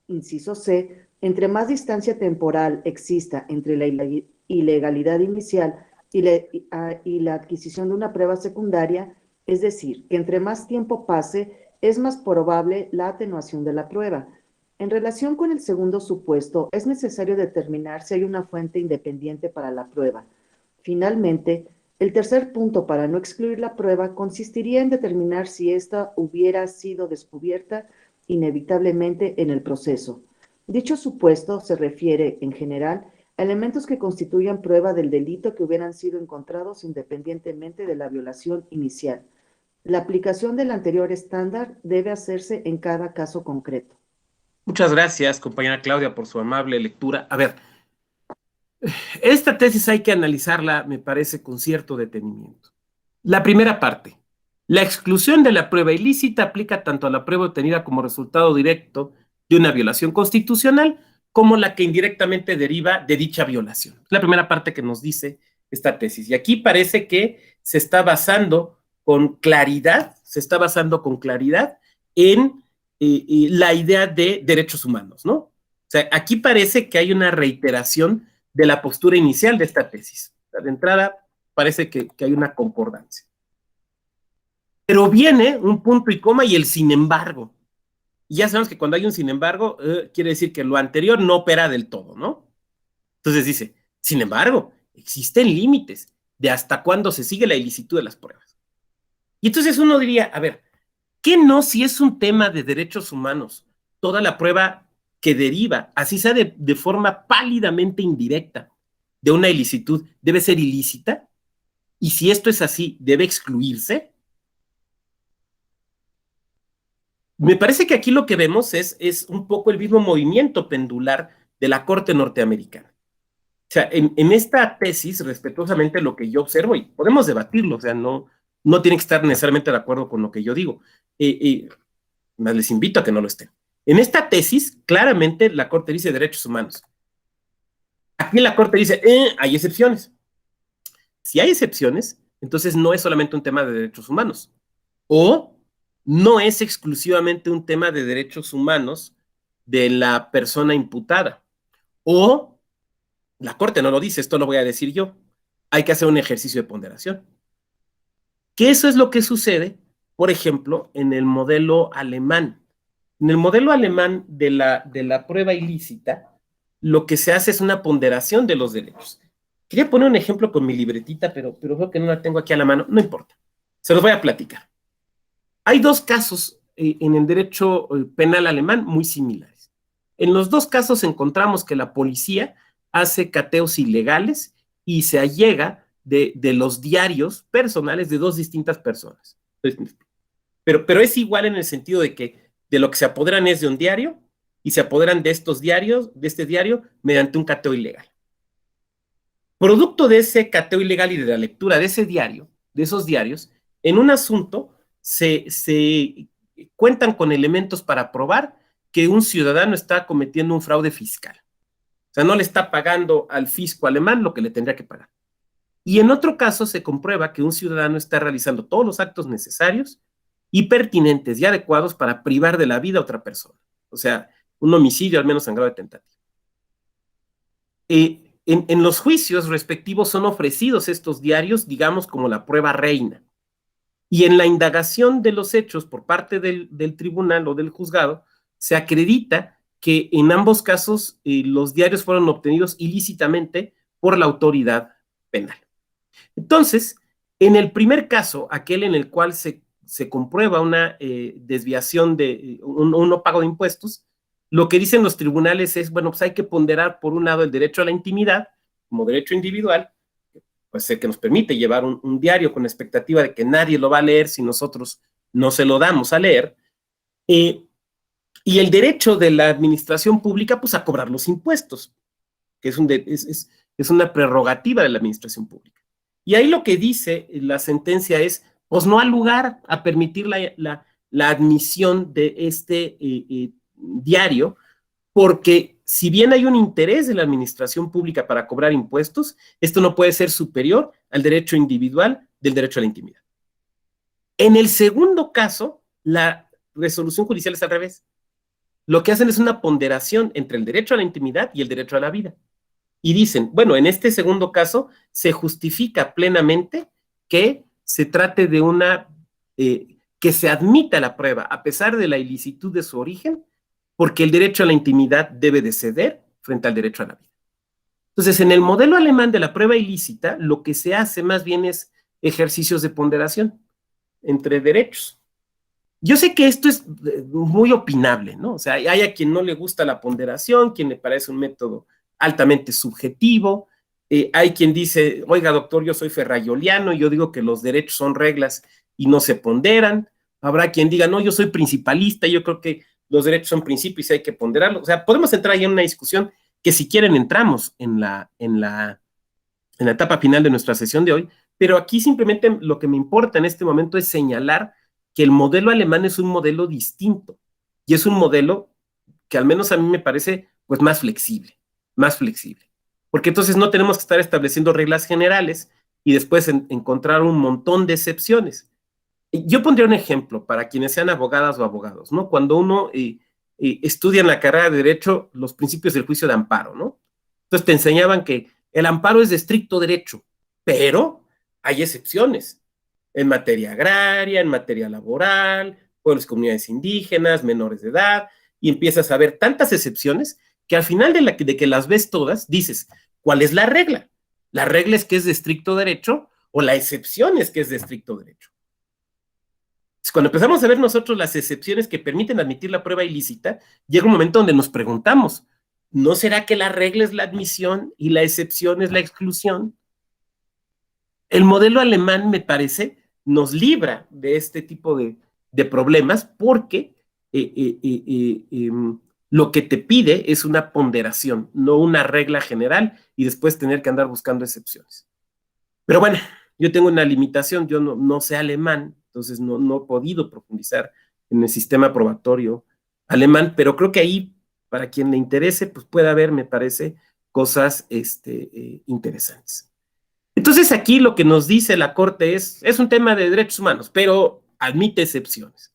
inciso C, entre más distancia temporal exista entre la ilegalidad inicial y la adquisición de una prueba secundaria, es decir, que entre más tiempo pase, es más probable la atenuación de la prueba. En relación con el segundo supuesto, es necesario determinar si hay una fuente independiente para la prueba. Finalmente, El tercer punto para no excluir la prueba consistiría en determinar si ésta hubiera sido descubierta inevitablemente en el proceso. Dicho supuesto se refiere, en general, a elementos que constituyan prueba del delito que hubieran sido encontrados independientemente de la violación inicial. La aplicación del anterior estándar debe hacerse en cada caso concreto. Muchas gracias, compañera Claudia, por su amable lectura. A ver, esta tesis hay que analizarla, me parece, con cierto detenimiento. La primera parte. La exclusión de la prueba ilícita aplica tanto a la prueba obtenida como resultado directo de una violación constitucional como la que indirectamente deriva de dicha violación. Es la primera parte que nos dice esta tesis. Y aquí parece que se está basando con claridad en la idea de derechos humanos, ¿no? O sea, aquí parece que hay una reiteración de la postura inicial de esta tesis. De entrada, parece que hay una concordancia. Pero viene un punto y coma y el sin embargo. Y ya sabemos que cuando hay un sin embargo, quiere decir que lo anterior no opera del todo, ¿no? Entonces dice, sin embargo, existen límites de hasta cuándo se sigue la ilicitud de las pruebas. Y entonces uno diría, a ver, ¿qué no si es un tema de derechos humanos? Toda la prueba que deriva, así sea de forma pálidamente indirecta, de una ilicitud, debe ser ilícita. Y si esto es así, ¿debe excluirse? Me parece que aquí lo que vemos es un poco el mismo movimiento pendular de la Corte norteamericana. O sea, en esta tesis, respetuosamente, lo que yo observo, y podemos debatirlo, o sea, no tienen que estar necesariamente de acuerdo con lo que yo digo, más les invito a que no lo estén. En esta tesis, claramente, la Corte dice derechos humanos. Aquí la Corte dice, hay excepciones. Si hay excepciones, entonces no es solamente un tema de derechos humanos. O no es exclusivamente un tema de derechos humanos de la persona imputada. O la Corte no lo dice, esto lo voy a decir yo. Hay que hacer un ejercicio de ponderación. Que eso es lo que sucede, por ejemplo, en el modelo alemán. En el modelo alemán de la prueba ilícita, lo que se hace es una ponderación de los derechos. Quería poner un ejemplo con mi libretita, pero veo que no la tengo aquí a la mano. No importa, se los voy a platicar. Hay dos casos en el derecho penal alemán muy similares. En los dos casos encontramos que la policía hace cateos ilegales y se allega de los diarios personales de dos distintas personas. Pero es igual en el sentido de que de lo que se apoderan es de un diario y se apoderan de estos diarios, de este diario, mediante un cateo ilegal. Producto de ese cateo ilegal y de la lectura de ese diario, de esos diarios, en un asunto se cuentan con elementos para probar que un ciudadano está cometiendo un fraude fiscal. O sea, no le está pagando al fisco alemán lo que le tendría que pagar. Y en otro caso se comprueba que un ciudadano está realizando todos los actos necesarios y pertinentes y adecuados para privar de la vida a otra persona. O sea, un homicidio al menos en grado de tentativa. En los juicios respectivos son ofrecidos estos diarios, digamos, como la prueba reina. Y en la indagación de los hechos por parte del tribunal o del juzgado, se acredita que en ambos casos los diarios fueron obtenidos ilícitamente por la autoridad penal. Entonces, en el primer caso, aquel en el cual se comprueba una desviación de un no pago de impuestos, lo que dicen los tribunales es, bueno, pues hay que ponderar por un lado el derecho a la intimidad como derecho individual, pues que nos permite llevar un diario con expectativa de que nadie lo va a leer si nosotros no se lo damos a leer, y el derecho de la administración pública, pues a cobrar los impuestos, que es una prerrogativa de la administración pública. Y ahí lo que dice la sentencia es, pues no ha lugar a permitir la admisión de este diario, porque si bien hay un interés de la administración pública para cobrar impuestos, esto no puede ser superior al derecho individual del derecho a la intimidad. En el segundo caso, la resolución judicial es al revés. Lo que hacen es una ponderación entre el derecho a la intimidad y el derecho a la vida. Y dicen, bueno, en este segundo caso se justifica plenamente que se trate de que se admita la prueba a pesar de la ilicitud de su origen, porque el derecho a la intimidad debe de ceder frente al derecho a la vida. Entonces, en el modelo alemán de la prueba ilícita, lo que se hace más bien es ejercicios de ponderación entre derechos. Yo sé que esto es muy opinable, ¿no? O sea, hay a quien no le gusta la ponderación, quien le parece un método altamente subjetivo, hay quien dice, oiga, doctor, yo soy ferrayoliano, y yo digo que los derechos son reglas y no se ponderan. Habrá quien diga, no, yo soy principalista, yo creo que los derechos son principios y hay que ponderarlos. O sea, podemos entrar ahí en una discusión que si quieren entramos en la etapa final de nuestra sesión de hoy, pero aquí simplemente lo que me importa en este momento es señalar que el modelo alemán es un modelo distinto y es un modelo que al menos a mí me parece pues más flexible, porque entonces no tenemos que estar estableciendo reglas generales y después encontrar un montón de excepciones. Yo pondría un ejemplo para quienes sean abogadas o abogados, ¿no? Cuando uno estudia en la carrera de Derecho los principios del juicio de amparo, ¿no? Entonces te enseñaban que el amparo es de estricto derecho, pero hay excepciones en materia agraria, en materia laboral, pueblos y comunidades indígenas, menores de edad, y empiezas a ver tantas excepciones que al final de que las ves todas, dices, ¿cuál es la regla? ¿La regla es que es de estricto derecho o la excepción es que es de estricto derecho? Cuando empezamos a ver nosotros las excepciones que permiten admitir la prueba ilícita, llega un momento donde nos preguntamos, ¿no será que la regla es la admisión y la excepción es la exclusión? El modelo alemán, me parece, nos libra de este tipo de problemas porque lo que te pide es una ponderación, no una regla general y después tener que andar buscando excepciones. Pero bueno, yo tengo una limitación, yo no sé alemán, entonces no he podido profundizar en el sistema probatorio alemán, pero creo que ahí, para quien le interese, pues puede haber, me parece, cosas interesantes. Entonces aquí lo que nos dice la Corte es un tema de derechos humanos, pero admite excepciones.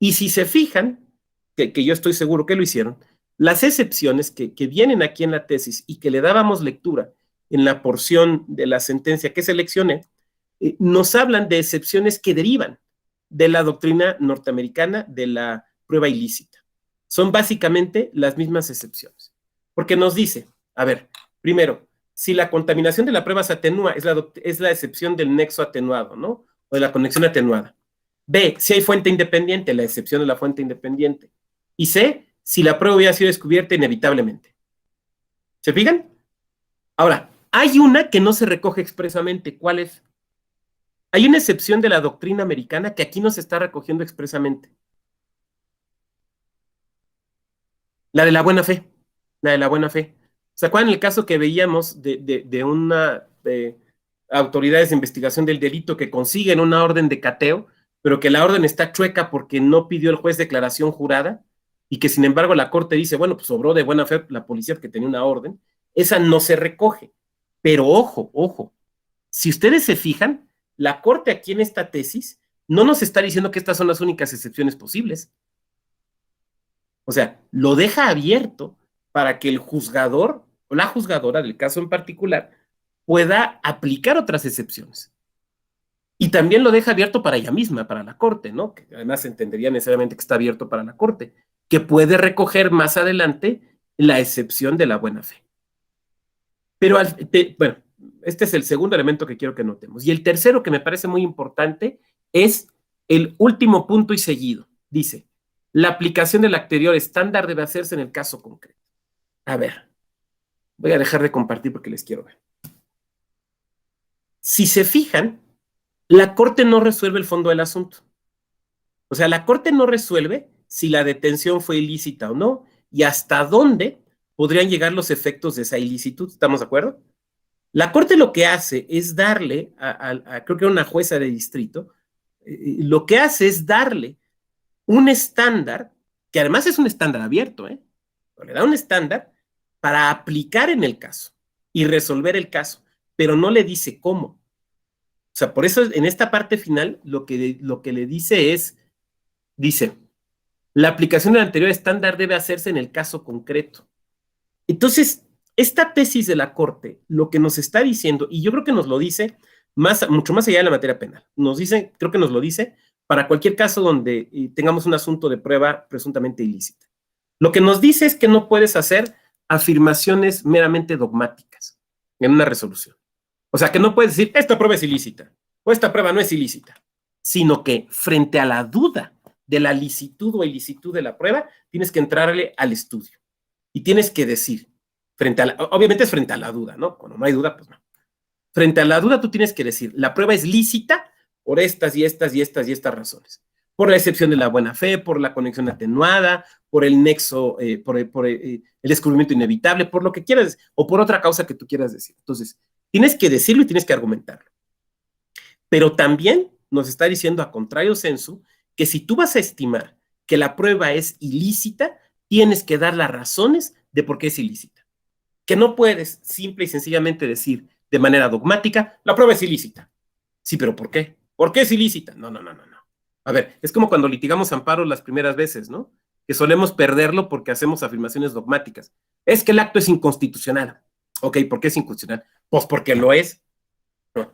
Y si se fijan, que yo estoy seguro que lo hicieron, las excepciones que vienen aquí en la tesis y que le dábamos lectura en la porción de la sentencia que seleccioné, nos hablan de excepciones que derivan de la doctrina norteamericana de la prueba ilícita. Son básicamente las mismas excepciones. Porque nos dice, a ver, primero, si la contaminación de la prueba se atenúa, es la excepción del nexo atenuado, ¿no? O de la conexión atenuada. B, si hay fuente independiente, la excepción de la fuente independiente. Y C, si la prueba hubiera sido descubierta inevitablemente. ¿Se fijan? Ahora, hay una que no se recoge expresamente. ¿Cuál es? Hay una excepción de la doctrina americana que aquí no se está recogiendo expresamente. La de la buena fe. La de la buena fe. ¿Se acuerdan el caso que veíamos de una autoridades de investigación del delito que consiguen una orden de cateo, pero que la orden está chueca porque no pidió el juez declaración jurada y que sin embargo la Corte dice, bueno, pues obró de buena fe la policía que tenía una orden? Esa no se recoge. Pero ojo, si ustedes se fijan, la Corte aquí en esta tesis no nos está diciendo que estas son las únicas excepciones posibles. O sea, lo deja abierto para que el juzgador o la juzgadora del caso en particular pueda aplicar otras excepciones. Y también lo deja abierto para ella misma, para la Corte, ¿no? Que además se entendería necesariamente que está abierto para la Corte, que puede recoger más adelante la excepción de la buena fe. Pero, bueno, este es el segundo elemento que quiero que notemos. Y el tercero, que me parece muy importante, es el último punto y seguido. Dice, la aplicación del anterior estándar debe hacerse en el caso concreto. A ver, voy a dejar de compartir porque les quiero ver. Si se fijan, la Corte no resuelve el fondo del asunto. O sea, la Corte no resuelve si la detención fue ilícita o no y hasta dónde podrían llegar los efectos de esa ilicitud. ¿Estamos de acuerdo? La Corte lo que hace es darle, creo que a una jueza de distrito, lo que hace es darle un estándar, que además es un estándar abierto, le da un estándar para aplicar en el caso y resolver el caso, pero no le dice cómo. O sea, por eso en esta parte final lo que le dice dice, la aplicación del anterior estándar debe hacerse en el caso concreto. Entonces, esta tesis de la Corte lo que nos está diciendo, y yo creo que nos lo dice mucho más allá de la materia penal, creo que nos lo dice para cualquier caso donde tengamos un asunto de prueba presuntamente ilícita. Lo que nos dice es que no puedes hacer afirmaciones meramente dogmáticas en una resolución. O sea, que no puedes decir, esta prueba es ilícita, o esta prueba no es ilícita, sino que frente a la duda de la licitud o ilicitud de la prueba, tienes que entrarle al estudio. Y tienes que decir, obviamente es frente a la duda, ¿no? Cuando no hay duda, pues no. Frente a la duda, tú tienes que decir, la prueba es lícita por estas y estas y estas y estas razones. Por la excepción de la buena fe, por la conexión atenuada, por el nexo, por el descubrimiento inevitable, por lo que quieras, o por otra causa que tú quieras decir. Entonces, tienes que decirlo y tienes que argumentarlo. Pero también nos está diciendo, a contrario sensu, que si tú vas a estimar que la prueba es ilícita, tienes que dar las razones de por qué es ilícita. Que no puedes simple y sencillamente decir de manera dogmática, la prueba es ilícita. Sí, pero ¿por qué? ¿Por qué es ilícita? No. A ver, es como cuando litigamos amparo las primeras veces, ¿no? Que solemos perderlo porque hacemos afirmaciones dogmáticas. Es que el acto es inconstitucional. Ok, ¿por qué es inconstitucional? Pues porque lo es. No,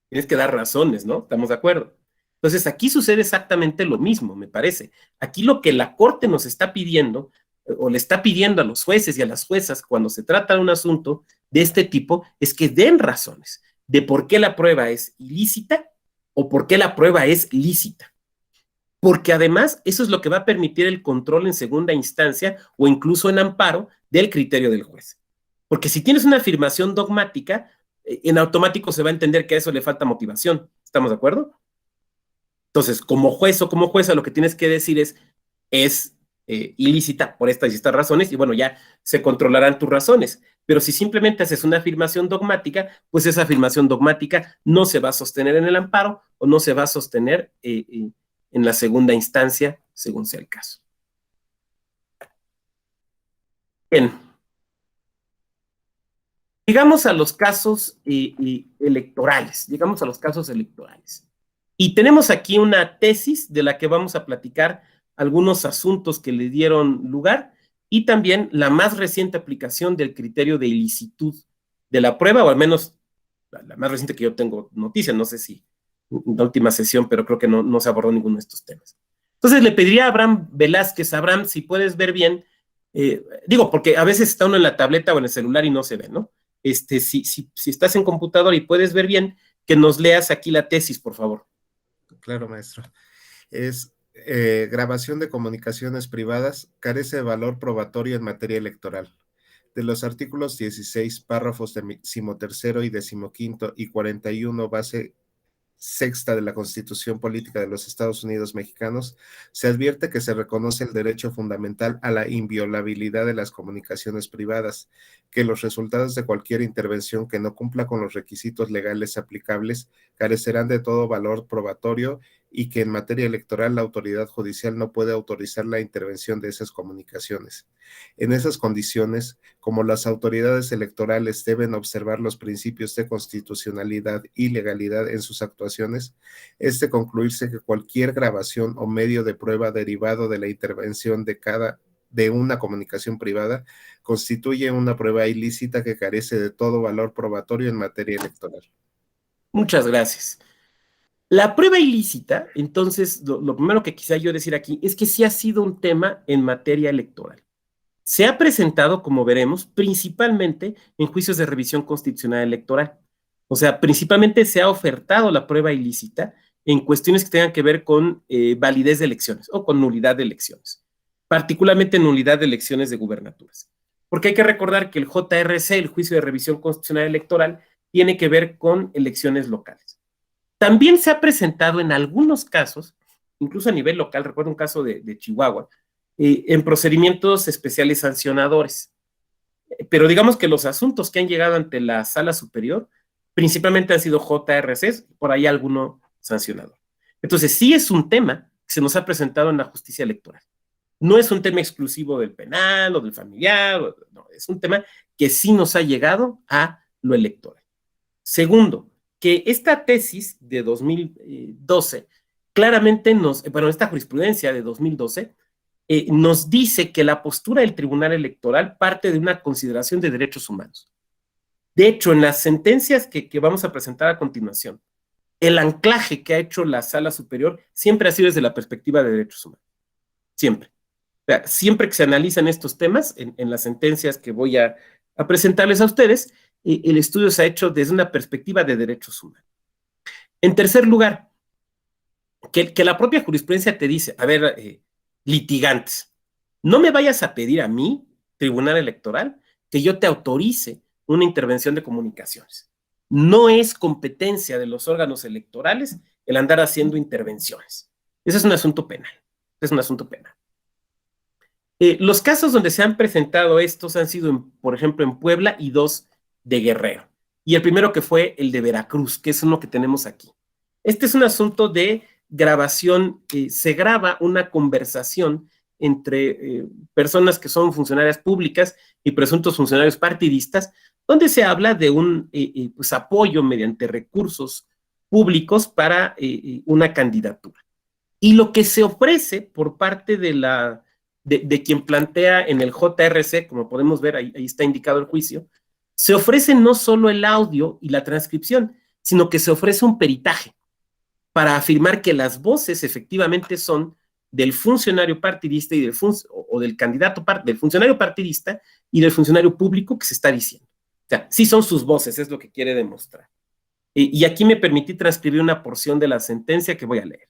tienes que dar razones, ¿no? ¿Estamos de acuerdo? Entonces, aquí sucede exactamente lo mismo, me parece. Aquí lo que la Corte nos está pidiendo, o le está pidiendo a los jueces y a las juezas cuando se trata de un asunto de este tipo, es que den razones de por qué la prueba es ilícita o por qué la prueba es lícita. Porque además eso es lo que va a permitir el control en segunda instancia o incluso en amparo del criterio del juez. Porque si tienes una afirmación dogmática, en automático se va a entender que a eso le falta motivación. ¿Estamos de acuerdo? Entonces, como juez o como jueza, lo que tienes que decir es ilícita por estas y estas razones, y bueno, ya se controlarán tus razones. Pero si simplemente haces una afirmación dogmática, pues esa afirmación dogmática no se va a sostener en el amparo o no se va a sostener en la segunda instancia, según sea el caso. Bien. Llegamos a los casos electorales, Y tenemos aquí una tesis de la que vamos a platicar algunos asuntos que le dieron lugar y también la más reciente aplicación del criterio de ilicitud de la prueba, o al menos la más reciente que yo tengo noticia, no sé si en la última sesión, pero creo que no se abordó ninguno de estos temas. Entonces le pediría a Abraham Velázquez, Abraham, si puedes ver bien, porque a veces está uno en la tableta o en el celular y no se ve, ¿no? Si estás en computador y puedes ver bien, que nos leas aquí la tesis, por favor. Claro, maestro. Es grabación de comunicaciones privadas carece de valor probatorio en materia electoral. De los artículos 16, párrafos 13º y 15º y 41, base sexta de la Constitución Política de los Estados Unidos Mexicanos, se advierte que se reconoce el derecho fundamental a la inviolabilidad de las comunicaciones privadas, que los resultados de cualquier intervención que no cumpla con los requisitos legales aplicables carecerán de todo valor probatorio y que en materia electoral la autoridad judicial no puede autorizar la intervención de esas comunicaciones. En esas condiciones, como las autoridades electorales deben observar los principios de constitucionalidad y legalidad en sus actuaciones, es de concluirse que cualquier grabación o medio de prueba derivado de la intervención de una comunicación privada constituye una prueba ilícita que carece de todo valor probatorio en materia electoral. Muchas gracias. La prueba ilícita, entonces, lo primero que quisiera yo decir aquí es que sí ha sido un tema en materia electoral. Se ha presentado, como veremos, principalmente en juicios de revisión constitucional electoral. O sea, principalmente se ha ofertado la prueba ilícita en cuestiones que tengan que ver con validez de elecciones o con nulidad de elecciones, particularmente nulidad de elecciones de gubernaturas. Porque hay que recordar que el JRC, el juicio de revisión constitucional electoral, tiene que ver con elecciones locales. También se ha presentado en algunos casos, incluso a nivel local, recuerdo un caso de Chihuahua, en procedimientos especiales sancionadores. Pero digamos que los asuntos que han llegado ante la sala superior principalmente han sido JRCs, por ahí alguno sancionador. Entonces sí es un tema que se nos ha presentado en la justicia electoral. No es un tema exclusivo del penal o del familiar, no, es un tema que sí nos ha llegado a lo electoral. Segundo, que esta tesis de 2012 claramente esta jurisprudencia de 2012 nos dice que la postura del Tribunal Electoral parte de una consideración de derechos humanos. De hecho, en las sentencias que vamos a presentar a continuación, el anclaje que ha hecho la Sala Superior siempre ha sido desde la perspectiva de derechos humanos. Siempre. sea, siempre que se analizan estos temas, en las sentencias que voy a presentarles a ustedes, el estudio se ha hecho desde una perspectiva de derechos humanos. En tercer lugar, que la propia jurisprudencia te dice, a ver, litigantes, no me vayas a pedir a mí, Tribunal Electoral, que yo te autorice una intervención de comunicaciones. No es competencia de los órganos electorales el andar haciendo intervenciones. Ese es un asunto penal. Es un asunto penal. Los casos donde se han presentado estos han sido, por ejemplo, en Puebla y 2 de Guerrero. Y el primero que fue el de Veracruz, que es uno que tenemos aquí. Este es un asunto de grabación, se graba una conversación entre personas que son funcionarias públicas y presuntos funcionarios partidistas, donde se habla de un pues apoyo mediante recursos públicos para una candidatura. Y lo que se ofrece por parte de quien plantea en el JRC, como podemos ver, ahí está indicado el juicio, se ofrece no solo el audio y la transcripción, sino que se ofrece un peritaje para afirmar que las voces efectivamente son del funcionario partidista y del candidato, del funcionario partidista y del funcionario público que se está diciendo. O sea, sí son sus voces, es lo que quiere demostrar. Y aquí me permití transcribir una porción de la sentencia que voy a leer.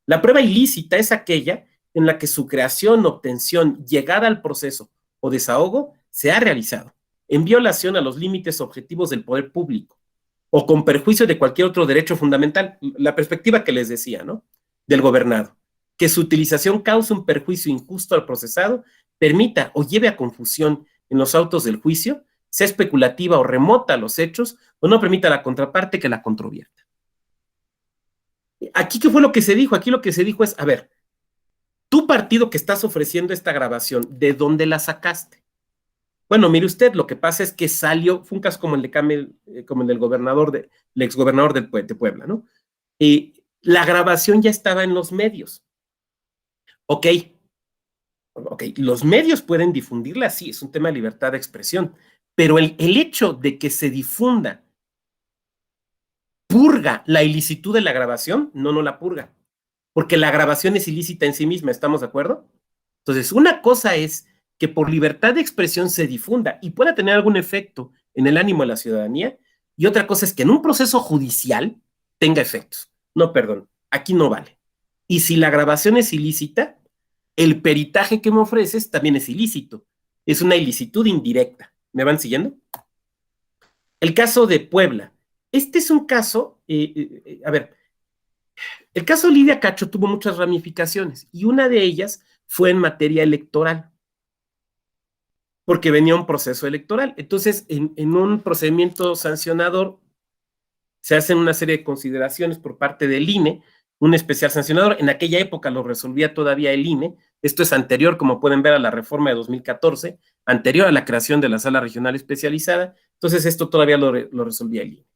La prueba ilícita es aquella en la que su creación, obtención, llegada al proceso o desahogo se ha realizado en violación a los límites objetivos del poder público o con perjuicio de cualquier otro derecho fundamental, la perspectiva que les decía, ¿no? Del gobernado, que su utilización cause un perjuicio injusto al procesado, permita o lleve a confusión en los autos del juicio, sea especulativa o remota a los hechos, o no permita a la contraparte que la controvierta. Aquí, ¿qué fue lo que se dijo? Aquí lo que se dijo es, a ver, tu partido que estás ofreciendo esta grabación, ¿de dónde la sacaste? Bueno, mire usted, lo que pasa es que salió, fue un caso como el de Camel, como el del gobernador, el exgobernador de Puebla, ¿no? La grabación ya estaba en los medios. Ok, los medios pueden difundirla, sí, es un tema de libertad de expresión, pero el hecho de que se difunda purga la ilicitud de la grabación, no la purga, porque la grabación es ilícita en sí misma, ¿estamos de acuerdo? Entonces, una cosa es que por libertad de expresión se difunda y pueda tener algún efecto en el ánimo de la ciudadanía, y otra cosa es que en un proceso judicial tenga efectos. No, perdón, aquí no vale. Y si la grabación es ilícita, el peritaje que me ofreces también es ilícito. Es una ilicitud indirecta. ¿Me van siguiendo? El caso de Puebla. Este es un caso, a ver, el caso Lidia Cacho tuvo muchas ramificaciones y una de ellas fue en materia electoral, porque venía un proceso electoral. Entonces, en un procedimiento sancionador se hacen una serie de consideraciones por parte del INE, un especial sancionador. En aquella época lo resolvía todavía el INE. Esto es anterior, como pueden ver, a la reforma de 2014, anterior a la creación de la sala regional especializada. Entonces, esto todavía lo resolvía el INE.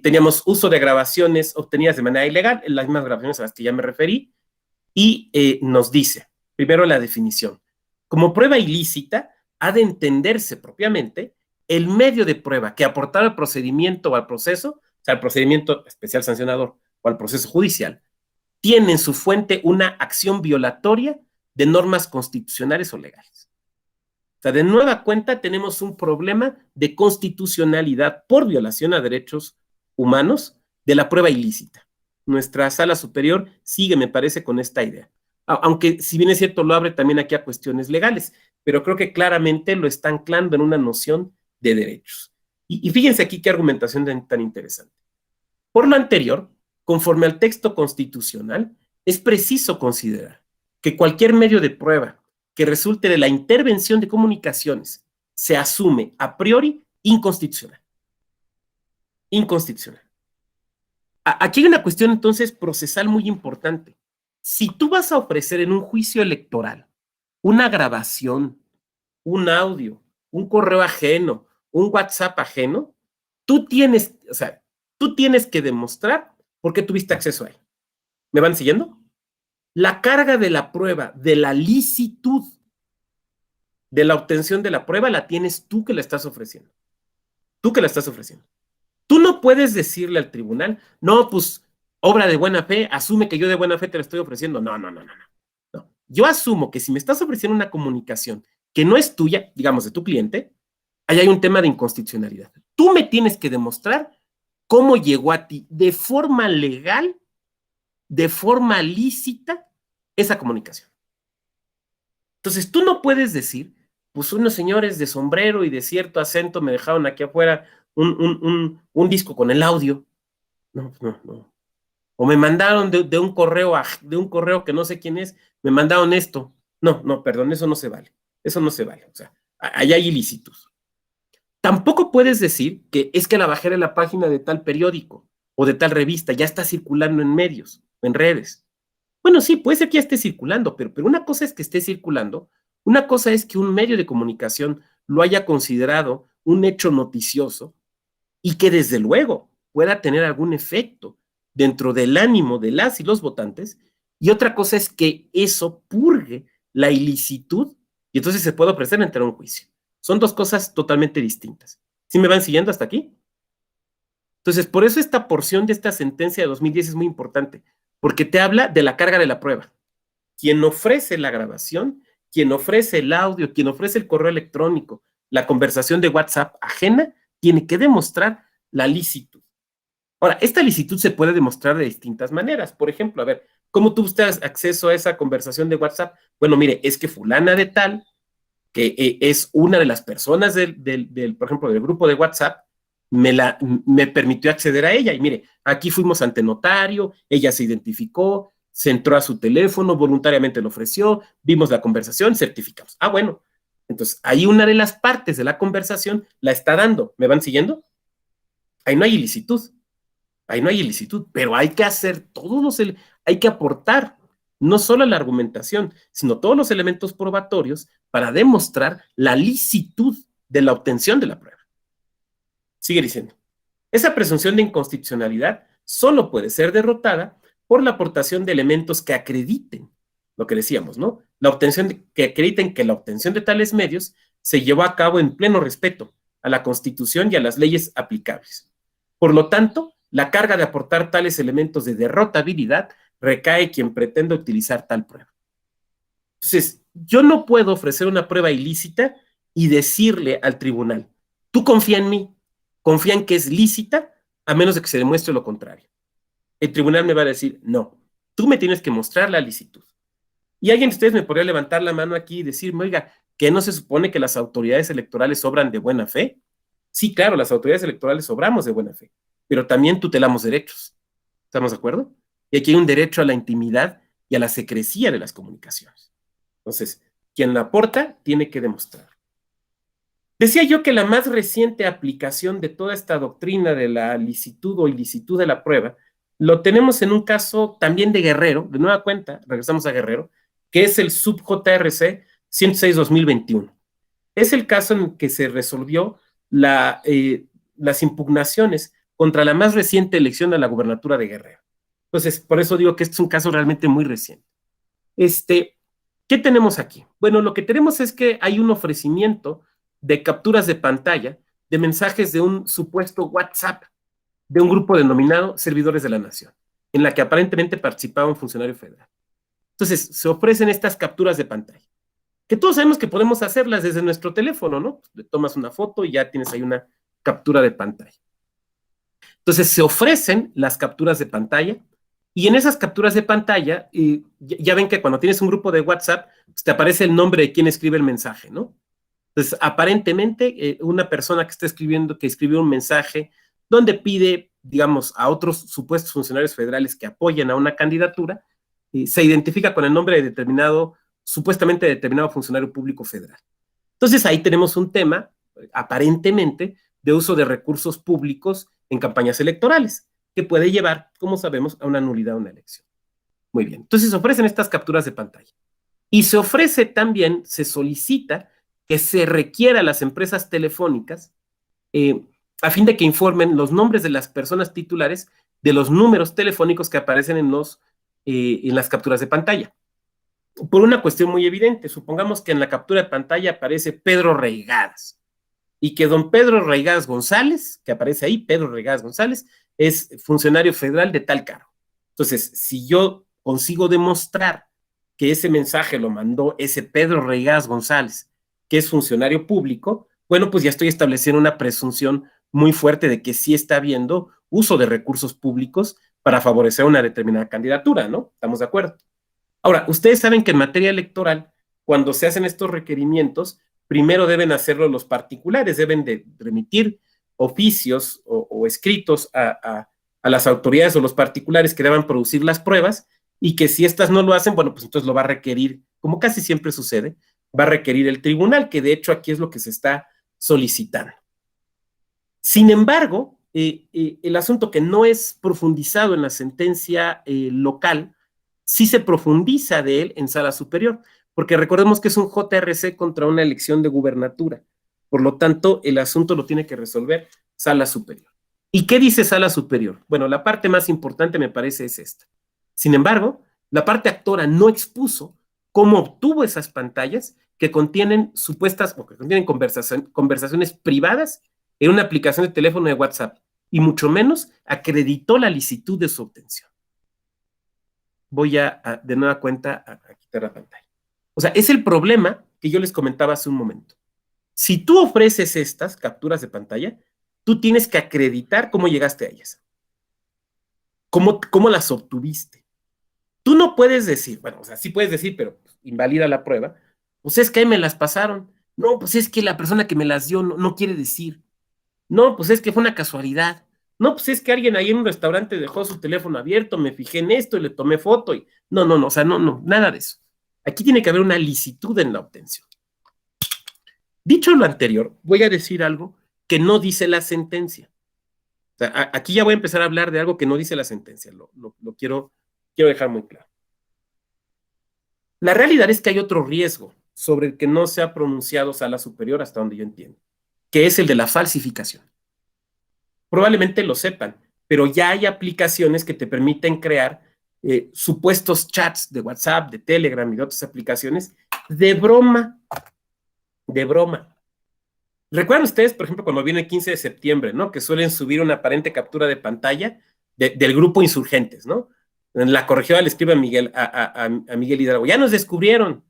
Teníamos uso de grabaciones obtenidas de manera ilegal, las mismas grabaciones a las que ya me referí, y nos dice, primero la definición, como prueba ilícita, ha de entenderse propiamente el medio de prueba que aportar al procedimiento o al proceso, o sea, al procedimiento especial sancionador o al proceso judicial, tiene en su fuente una acción violatoria de normas constitucionales o legales. O sea, de nueva cuenta tenemos un problema de constitucionalidad por violación a derechos humanos de la prueba ilícita. Nuestra sala superior sigue, me parece, con esta idea. Aunque, si bien es cierto, lo abre también aquí a cuestiones legales, pero creo que claramente lo está anclando en una noción de derechos. Y fíjense aquí qué argumentación tan interesante. Por lo anterior, conforme al texto constitucional, es preciso considerar que cualquier medio de prueba que resulte de la intervención de comunicaciones se asume a priori inconstitucional. Inconstitucional. Aquí hay una cuestión entonces procesal muy importante. Si tú vas a ofrecer en un juicio electoral una grabación, un audio, un correo ajeno, un WhatsApp ajeno, tú tienes que demostrar por qué tuviste acceso a él. ¿Me van siguiendo? La carga de la prueba, de la licitud, de la obtención de la prueba, la tienes tú que la estás ofreciendo. Tú que la estás ofreciendo. Tú no puedes decirle al tribunal, no, pues, obra de buena fe, asume que yo de buena fe te la estoy ofreciendo. No. yo asumo que si me estás ofreciendo una comunicación que no es tuya, digamos de tu cliente, ahí hay un tema de inconstitucionalidad. Tú me tienes que demostrar cómo llegó a ti de forma legal, de forma lícita, esa comunicación. Entonces, tú no puedes decir, pues unos señores de sombrero y de cierto acento me dejaron aquí afuera un disco con el audio. No, no, no. O me mandaron de un correo que no sé quién es, me mandaron esto. No, no, perdón, eso no se vale. Eso no se vale. O sea, ahí hay ilícitos. Tampoco puedes decir que es que la bajé de la página de tal periódico o de tal revista, ya está circulando en medios, en redes. Bueno, sí, puede ser que ya esté circulando, pero una cosa es que esté circulando, una cosa es que un medio de comunicación lo haya considerado un hecho noticioso y que desde luego pueda tener algún efecto dentro del ánimo de las y los votantes, y otra cosa es que eso purgue la ilicitud y entonces se puede ofrecer entrar a un juicio. Son dos cosas totalmente distintas. ¿Sí me van siguiendo hasta aquí? Entonces, por eso esta porción de esta sentencia de 2010 es muy importante, porque te habla de la carga de la prueba. Quien ofrece la grabación, quien ofrece el audio, quien ofrece el correo electrónico, la conversación de WhatsApp ajena, tiene que demostrar la licitud. Ahora, esta licitud se puede demostrar de distintas maneras. Por ejemplo, a ver, ¿cómo tú tienes acceso a esa conversación de WhatsApp? Bueno, mire, es que fulana de tal, que es una de las personas por ejemplo, del grupo de WhatsApp, me permitió acceder a ella. Y mire, aquí fuimos ante notario, ella se identificó, se entró a su teléfono, voluntariamente lo ofreció, vimos la conversación, certificamos. Ah, bueno. Entonces, ahí una de las partes de la conversación la está dando. ¿Me van siguiendo? Ahí no hay ilicitud. Ahí no hay ilicitud, pero hay que hacer hay que aportar no solo la argumentación, sino todos los elementos probatorios para demostrar la licitud de la obtención de la prueba. Sigue diciendo, esa presunción de inconstitucionalidad solo puede ser derrotada por la aportación de elementos que acrediten, lo que decíamos, ¿no? Que acrediten que la obtención de tales medios se llevó a cabo en pleno respeto a la Constitución y a las leyes aplicables. Por lo tanto, la carga de aportar tales elementos de derrotabilidad recae quien pretenda utilizar tal prueba. Entonces, yo no puedo ofrecer una prueba ilícita y decirle al tribunal, tú confía en mí, confía en que es lícita, a menos de que se demuestre lo contrario. El tribunal me va a decir, no, tú me tienes que mostrar la licitud. Y alguien de ustedes me podría levantar la mano aquí y decirme, oiga, ¿que no se supone que las autoridades electorales obran de buena fe? Sí, claro, las autoridades electorales obramos de buena fe, pero también tutelamos derechos. ¿Estamos de acuerdo? Y aquí hay un derecho a la intimidad y a la secrecía de las comunicaciones. Entonces, quien la aporta tiene que demostrar. Decía yo que la más reciente aplicación de toda esta doctrina de la licitud o ilicitud de la prueba lo tenemos en un caso también de Guerrero, de nueva cuenta, regresamos a Guerrero, que es el sub-JRC 106-2021. Es el caso en que se resolvió las impugnaciones contra la más reciente elección a la gubernatura de Guerrero. Entonces, por eso digo que este es un caso realmente muy reciente. ¿Qué tenemos aquí? Bueno, lo que tenemos es que hay un ofrecimiento de capturas de pantalla de mensajes de un supuesto WhatsApp de un grupo denominado Servidores de la Nación, en la que aparentemente participaba un funcionario federal. Entonces, se ofrecen estas capturas de pantalla, que todos sabemos que podemos hacerlas desde nuestro teléfono, ¿no? Le tomas una foto y ya tienes ahí una captura de pantalla. Entonces, se ofrecen las capturas de pantalla, y en esas capturas de pantalla, ya ven que cuando tienes un grupo de WhatsApp, pues te aparece el nombre de quien escribe el mensaje, ¿no? Entonces, aparentemente, una persona que escribió un mensaje donde pide, digamos, a otros supuestos funcionarios federales que apoyen a una candidatura, se identifica con el nombre de supuestamente determinado funcionario público federal. Entonces, ahí tenemos un tema, aparentemente, de uso de recursos públicos en campañas electorales, que puede llevar, como sabemos, a una nulidad de una elección. Muy bien, entonces se ofrecen estas capturas de pantalla. Y se ofrece también, se solicita que se requiera a las empresas telefónicas a fin de que informen los nombres de las personas titulares de los números telefónicos que aparecen en las capturas de pantalla. Por una cuestión muy evidente, supongamos que en la captura de pantalla aparece Pedro Reigadas, y que don Pedro Reigadas González, que aparece ahí, Pedro Reigadas González, es funcionario federal de tal cargo. Entonces, si yo consigo demostrar que ese mensaje lo mandó ese Pedro Reigas González, que es funcionario público, bueno, pues ya estoy estableciendo una presunción muy fuerte de que sí está habiendo uso de recursos públicos para favorecer una determinada candidatura, ¿no? ¿Estamos de acuerdo? Ahora, ustedes saben que en materia electoral, cuando se hacen estos requerimientos, primero deben hacerlo los particulares, deben de remitir oficios o escritos a las autoridades o los particulares que deban producir las pruebas, y que si estas no lo hacen, bueno, pues entonces lo va a requerir, como casi siempre sucede, va a requerir el tribunal, que de hecho aquí es lo que se está solicitando. Sin embargo, el asunto que no es profundizado en la sentencia local, sí se profundiza de él en sala superior, porque recordemos que es un JRC contra una elección de gubernatura. Por lo tanto, el asunto lo tiene que resolver sala superior. ¿Y qué dice sala superior? Bueno, la parte más importante me parece es esta. Sin embargo, la parte actora no expuso cómo obtuvo esas pantallas que contienen supuestas, o que contienen conversaciones privadas en una aplicación de teléfono de WhatsApp, y mucho menos acreditó la licitud de su obtención. Voy de nueva cuenta a quitar la pantalla. O sea, es el problema que yo les comentaba hace un momento. Si tú ofreces estas capturas de pantalla, tú tienes que acreditar cómo llegaste a ellas. ¿Cómo las obtuviste? Tú no puedes decir, bueno, o sea, sí puedes decir, pero invalida la prueba. Pues es que ahí me las pasaron. No, pues es que la persona que me las dio no quiere decir. No, pues es que fue una casualidad. No, pues es que alguien ahí en un restaurante dejó su teléfono abierto, me fijé en esto y le tomé foto y... No, o sea, no, nada de eso. Aquí tiene que haber una licitud en la obtención. Dicho lo anterior, voy a decir algo que no dice la sentencia. O sea, aquí ya voy a empezar a hablar de algo que no dice la sentencia, lo quiero dejar muy claro. La realidad es que hay otro riesgo sobre el que no se ha pronunciado sala superior hasta donde yo entiendo, que es el de la falsificación. Probablemente lo sepan, pero ya hay aplicaciones que te permiten crear supuestos chats de WhatsApp, de Telegram y de otras aplicaciones de broma. De broma. ¿Recuerdan ustedes, por ejemplo, cuando viene el 15 de septiembre, ¿no? Que suelen subir una aparente captura de pantalla del grupo Insurgentes, ¿no? En la corregidora le escribe a Miguel Hidalgo, ya nos descubrieron.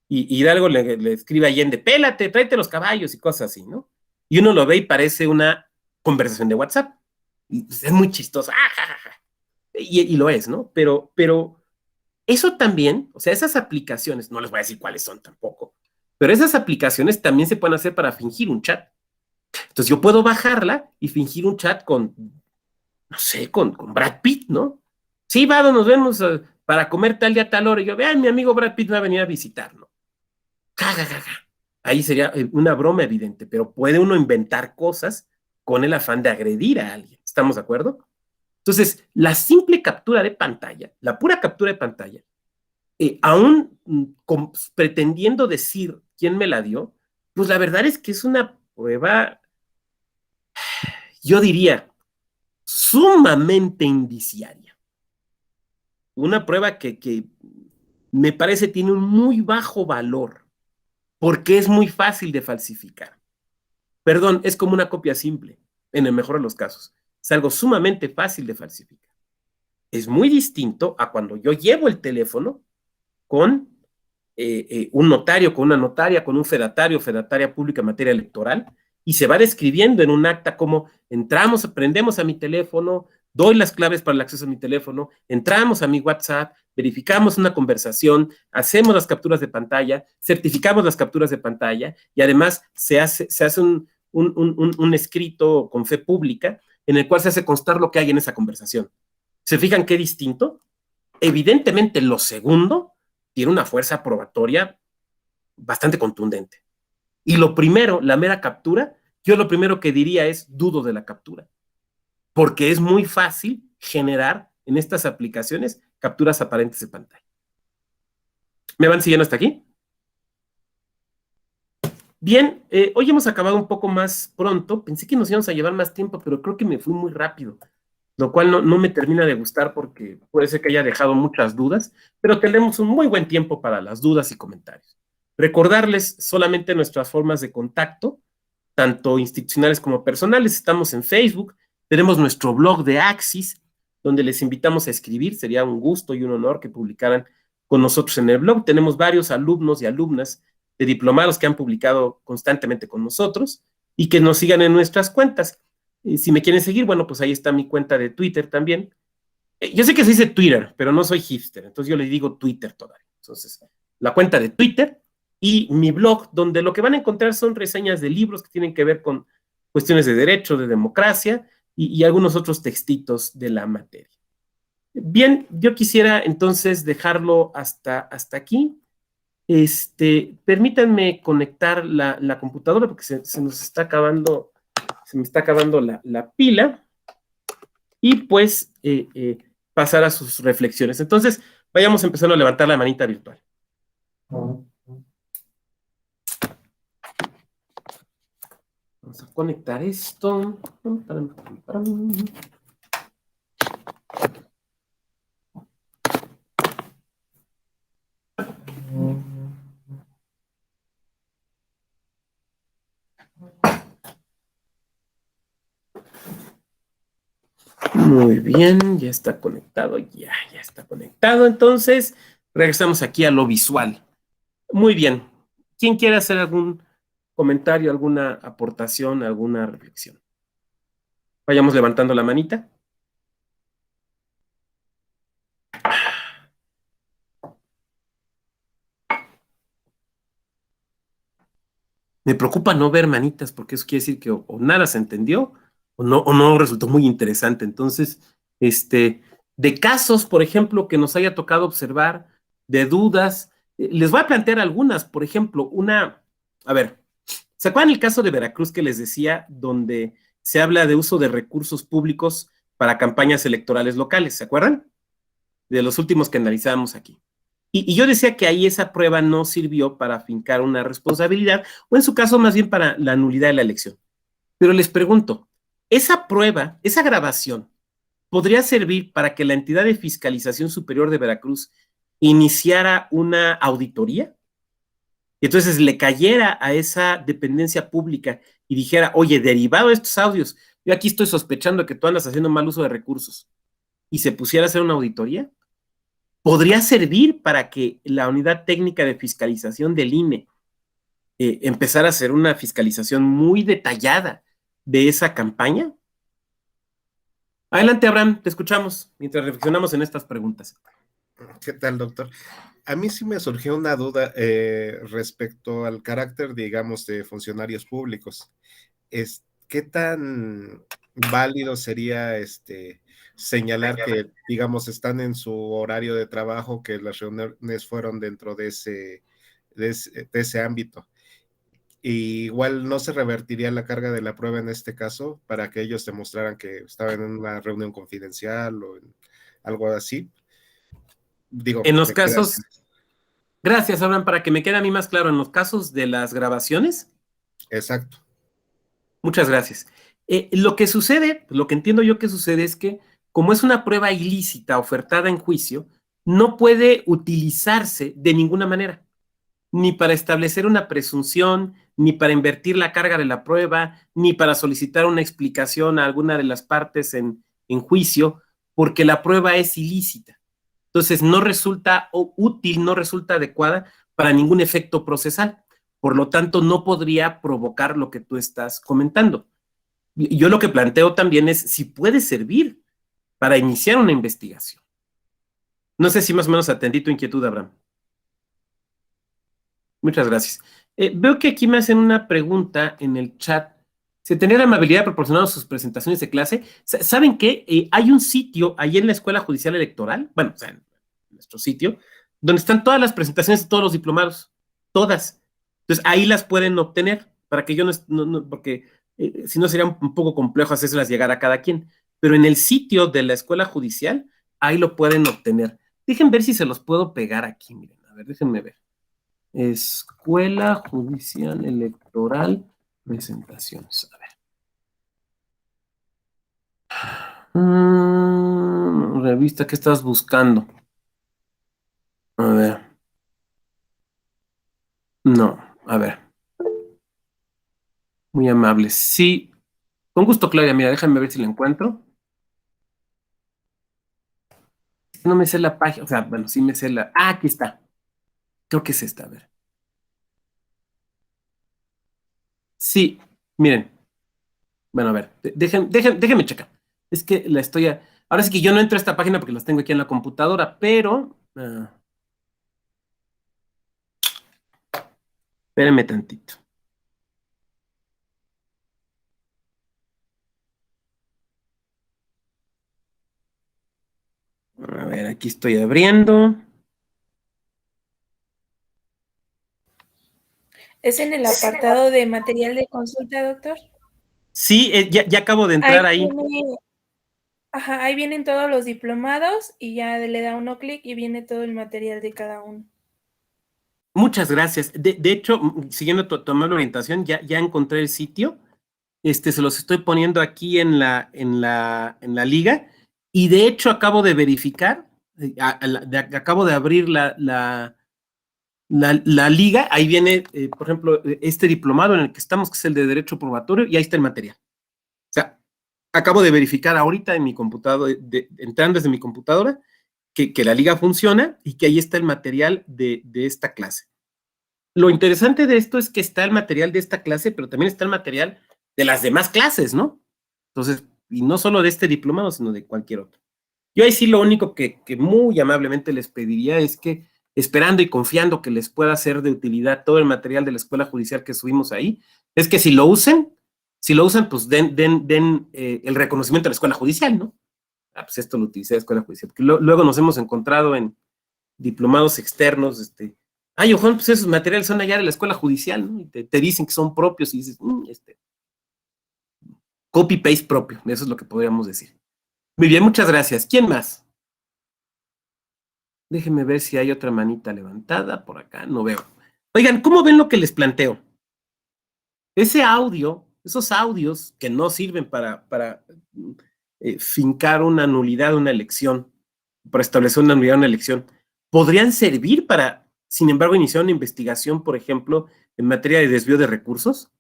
Y Hidalgo le escribe a Allende, pélate, tráete los caballos y cosas así, ¿no? Y uno lo ve y parece una conversación de WhatsApp. Y pues, es muy chistoso. Y lo es, ¿no? Pero eso también, o sea, esas aplicaciones, no les voy a decir cuáles son tampoco, pero esas aplicaciones también se pueden hacer para fingir un chat. Entonces yo puedo bajarla y fingir un chat con, no sé, con Brad Pitt, ¿no? Sí, Vado, nos vemos para comer tal día, tal hora. Y yo, vean, mi amigo Brad Pitt va a venir a visitarnos. Ahí sería una broma evidente, pero puede uno inventar cosas con el afán de agredir a alguien. ¿Estamos de acuerdo? Entonces, la simple captura de pantalla, la pura captura de pantalla, aún pretendiendo decir quién me la dio, pues la verdad es que es una prueba, yo diría, sumamente indiciaria. Una prueba que me parece tiene un muy bajo valor, porque es muy fácil de falsificar. Perdón, es como una copia simple, en el mejor de los casos. Es algo sumamente fácil de falsificar. Es muy distinto a cuando yo llevo el teléfono con un notario, con una notaria, con un fedatario, fedataria pública en materia electoral, y se va describiendo en un acta como entramos, prendemos a mi teléfono, doy las claves para el acceso a mi teléfono, entramos a mi WhatsApp, verificamos una conversación, hacemos las capturas de pantalla, certificamos las capturas de pantalla, y además se hace un escrito con fe pública en el cual se hace constar lo que hay en esa conversación. ¿Se fijan qué distinto? Evidentemente lo segundo tiene una fuerza probatoria bastante contundente. Y lo primero, la mera captura, yo lo primero que diría es dudo de la captura, porque es muy fácil generar en estas aplicaciones capturas aparentes de pantalla. ¿Me van siguiendo hasta aquí? Bien, hoy hemos acabado un poco más pronto, pensé que nos íbamos a llevar más tiempo, pero creo que me fui muy rápido, lo cual no me termina de gustar porque puede ser que haya dejado muchas dudas, pero tendremos un muy buen tiempo para las dudas y comentarios. Recordarles solamente nuestras formas de contacto, tanto institucionales como personales. Estamos en Facebook, tenemos nuestro blog de Axis, donde les invitamos a escribir. Sería un gusto y un honor que publicaran con nosotros en el blog. Tenemos varios alumnos y alumnas de diplomados que han publicado constantemente con nosotros y que nos sigan en nuestras cuentas. Si me quieren seguir, bueno, pues ahí está mi cuenta de Twitter también. Yo sé que se dice Twitter, pero no soy hipster, entonces yo le digo Twitter todavía. Entonces, la cuenta de Twitter y mi blog, donde lo que van a encontrar son reseñas de libros que tienen que ver con cuestiones de derecho, de democracia y algunos otros textitos de la materia. Bien, yo quisiera entonces dejarlo hasta aquí. Permítanme conectar la computadora porque se nos está acabando, se me está acabando la pila y pues pasar a sus reflexiones. Entonces, vayamos empezando a levantar la manita virtual. Vamos a conectar esto. Muy bien, ya está conectado, ya está conectado. Entonces, regresamos aquí a lo visual. Muy bien. ¿Quién quiere hacer algún comentario, alguna aportación, alguna reflexión? Vayamos levantando la manita. Me preocupa no ver manitas porque eso quiere decir que o nada se entendió o no resultó muy interesante. Entonces, de casos, por ejemplo, que nos haya tocado observar, de dudas, les voy a plantear algunas. Por ejemplo, a ver, ¿se acuerdan el caso de Veracruz que les decía, donde se habla de uso de recursos públicos para campañas electorales locales? ¿Se acuerdan? De los últimos que analizamos aquí. Y yo decía que ahí esa prueba no sirvió para fincar una responsabilidad, o en su caso más bien para la nulidad de la elección. Pero les pregunto, ¿esa prueba, esa grabación, podría servir para que la entidad de fiscalización superior de Veracruz iniciara una auditoría? Y entonces le cayera a esa dependencia pública y dijera, oye, derivado de estos audios, yo aquí estoy sospechando que tú andas haciendo mal uso de recursos, y se pusiera a hacer una auditoría. ¿Podría servir para que la unidad técnica de fiscalización del INE empezara a hacer una fiscalización muy detallada de esa campaña? Adelante, Abraham, te escuchamos mientras reflexionamos en estas preguntas. ¿Qué tal, doctor? A mí sí me surgió una duda respecto al carácter, digamos, de funcionarios públicos. ¿Qué tan válido sería señalar que, digamos, están en su horario de trabajo, que las reuniones fueron dentro de ese ámbito? Y igual no se revertiría la carga de la prueba en este caso para que ellos demostraran que estaban en una reunión confidencial o en algo así. Digo, En los casos, gracias, Abraham, para que me quede a mí más claro, en los casos de las grabaciones. Exacto. Muchas gracias. Lo que sucede, lo que entiendo yo que sucede es que, como es una prueba ilícita ofertada en juicio, no puede utilizarse de ninguna manera, ni para establecer una presunción, ni para invertir la carga de la prueba, ni para solicitar una explicación a alguna de las partes en juicio, porque la prueba es ilícita. Entonces, no resulta útil, no resulta adecuada para ningún efecto procesal. Por lo tanto, no podría provocar lo que tú estás comentando. Yo lo que planteo también es si puede servir para iniciar una investigación. No sé si más o menos atendí tu inquietud, Abraham. Muchas gracias. Veo que aquí me hacen una pregunta en el chat. ¿Se tendría la amabilidad de proporcionar sus presentaciones de clase? ¿Saben qué? Hay un sitio ahí en la Escuela Judicial Electoral, bueno, o sea, en nuestro sitio, donde están todas las presentaciones de todos los diplomados, todas. Entonces, ahí las pueden obtener, para que yo porque si no sería un poco complejo hacérselas llegar a cada quien. Pero en el sitio de la Escuela Judicial, ahí lo pueden obtener. Dejen ver si se los puedo pegar aquí, miren, a ver, déjenme ver. Escuela Judicial Electoral, presentaciones. A ver. Revista, ¿qué estás buscando? A ver. No, a ver. Muy amable. Sí, con gusto, Claudia. Mira, déjame ver si la encuentro. No me sé la página, o sea, bueno, sí me sé la... Ah, aquí está. Creo que es esta, a ver. Sí, miren. Bueno, a ver, déjenme checar. Es que la estoy... Ahora sí que yo no entro a esta página porque las tengo aquí en la computadora, pero... espérenme tantito. A ver, aquí estoy abriendo. ¿Es en el apartado de material de consulta, doctor? Sí, ya acabo de Ahí entrar ahí. viene, ajá, ahí vienen todos los diplomados y ya le da uno clic y viene todo el material de cada uno. Muchas gracias. De hecho, siguiendo tu amable orientación, ya encontré el sitio. Se los estoy poniendo aquí en la liga. Y de hecho, acabo de verificar, acabo de abrir la liga. Ahí viene, por ejemplo, este diplomado en el que estamos, que es el de Derecho Probatorio, y ahí está el material. O sea, acabo de verificar ahorita en mi computadora, entrando desde mi computadora, que la liga funciona y que ahí está el material de esta clase. Lo interesante de esto es que está el material de esta clase, pero también está el material de las demás clases, ¿no? Entonces, y no solo de este diplomado, sino de cualquier otro. Yo ahí sí lo único que muy amablemente les pediría es que, esperando y confiando que les pueda ser de utilidad todo el material de la escuela judicial que subimos ahí, es que si lo usan, pues den el reconocimiento a la escuela judicial, ¿no? Ah, pues esto lo utilicé en la escuela judicial, porque luego nos hemos encontrado en diplomados externos, ay, ojo, pues esos materiales son allá de la escuela judicial, ¿no? Y te dicen que son propios y dices, copy-paste propio, eso es lo que podríamos decir. Muy bien, muchas gracias. ¿Quién más? Déjenme ver si hay otra manita levantada por acá, no veo. Oigan, ¿cómo ven lo que les planteo? Ese audio, esos audios que no sirven para fincar una nulidad de una elección, para establecer una nulidad de una elección, podrían servir para, sin embargo, iniciar una investigación, por ejemplo, en materia de desvío de recursos.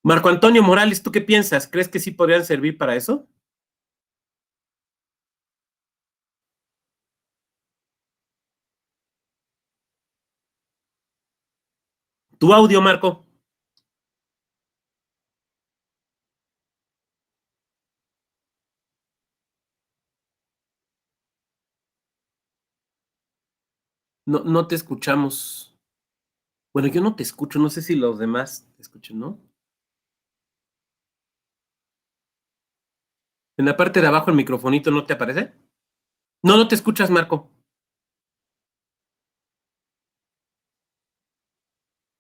Marco Antonio Morales, ¿tú qué piensas? ¿Crees que sí podrían servir para eso? Tu audio, Marco. No te escuchamos. Bueno, yo no te escucho, no sé si los demás te escuchan, ¿no? En la parte de abajo el microfonito no te aparece. No te escuchas, Marco.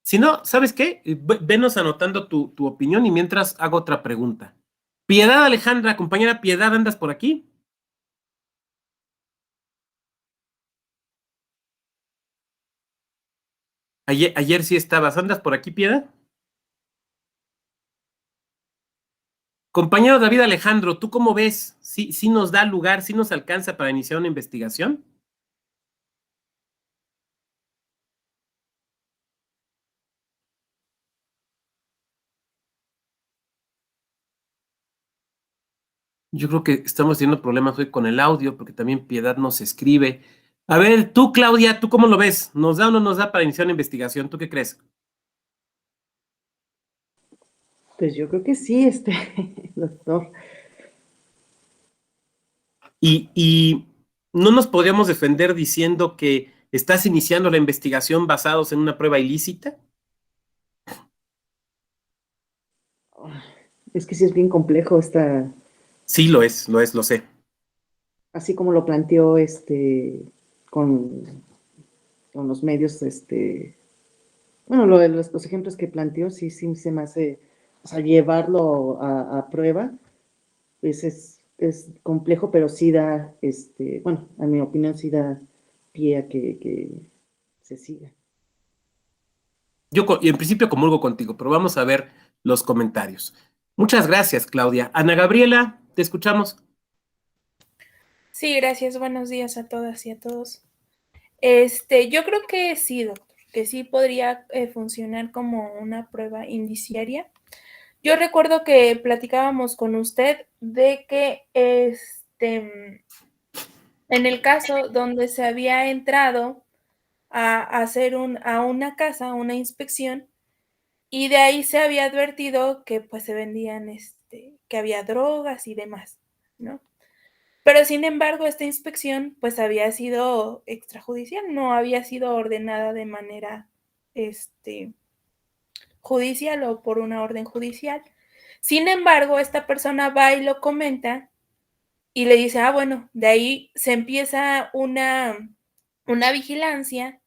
Si no, ¿sabes qué? Venos anotando tu opinión y mientras hago otra pregunta. Piedad Alejandra, compañera Piedad, ¿andas por aquí? Ayer sí estabas, ¿andas por aquí, Piedad? Compañero David Alejandro, ¿tú cómo ves? ¿Sí nos da lugar, sí nos alcanza para iniciar una investigación? Yo creo que estamos teniendo problemas hoy con el audio, porque también Piedad nos escribe. A ver, tú, Claudia, ¿tú cómo lo ves? ¿Nos da o no nos da para iniciar una investigación? ¿Tú qué crees? Pues yo creo que sí, doctor. Y no nos podríamos defender diciendo que estás iniciando la investigación basados en una prueba ilícita. Es que sí es bien complejo Sí, lo es, lo sé. así como lo planteó con, con los medios, bueno, lo de los ejemplos que planteó, sí se me hace, o sea, llevarlo a prueba, pues es complejo, pero sí da, bueno, a mi opinión sí da pie a que se siga. Y en principio comulgo contigo, pero vamos a ver los comentarios. Muchas gracias, Claudia. Ana Gabriela, te escuchamos. Sí, gracias. Buenos días a todas y a todos. Yo creo que sí, doctor, que sí podría funcionar como una prueba indiciaria. Yo recuerdo que platicábamos con usted de que en el caso donde se había entrado a hacer a una casa, una inspección, y de ahí se había advertido que pues se vendían, que había drogas y demás, ¿no? Pero sin embargo, esta inspección pues había sido extrajudicial, no había sido ordenada de manera, judicial o por una orden judicial. Sin embargo, esta persona va y lo comenta y le dice, bueno, de ahí se empieza una vigilancia,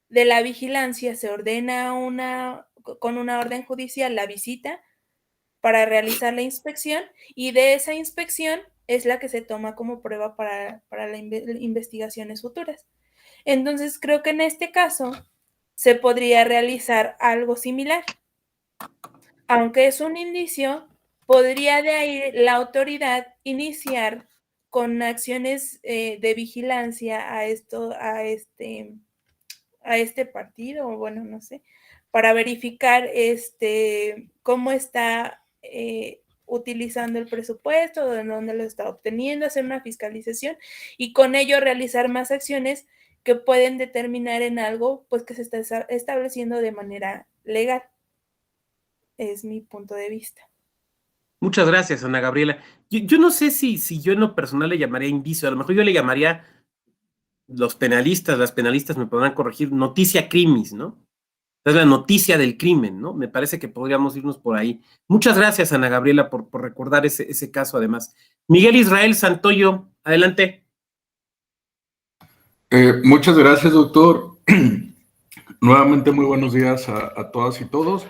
de la vigilancia se ordena con una orden judicial la visita para realizar la inspección, y de esa inspección es la que se toma como prueba para las investigaciones futuras. Entonces, creo que en este caso se podría realizar algo similar. Aunque es un indicio, podría de ahí la autoridad iniciar con acciones de vigilancia a este partido, o bueno, no sé, para verificar cómo está utilizando el presupuesto, de dónde lo está obteniendo, hacer una fiscalización y con ello realizar más acciones que pueden determinar en algo pues que se está estableciendo de manera legal. Es mi punto de vista. Muchas gracias, Ana Gabriela. Yo no sé si yo en lo personal le llamaría indicio, a lo mejor yo le llamaría, las penalistas me podrán corregir, noticia crimis, ¿no? Es la noticia del crimen, ¿no? Me parece que podríamos irnos por ahí. Muchas gracias, Ana Gabriela, por recordar ese caso, además. Miguel Israel Santoyo, adelante. Muchas gracias, doctor. Nuevamente, muy buenos días a todas y todos.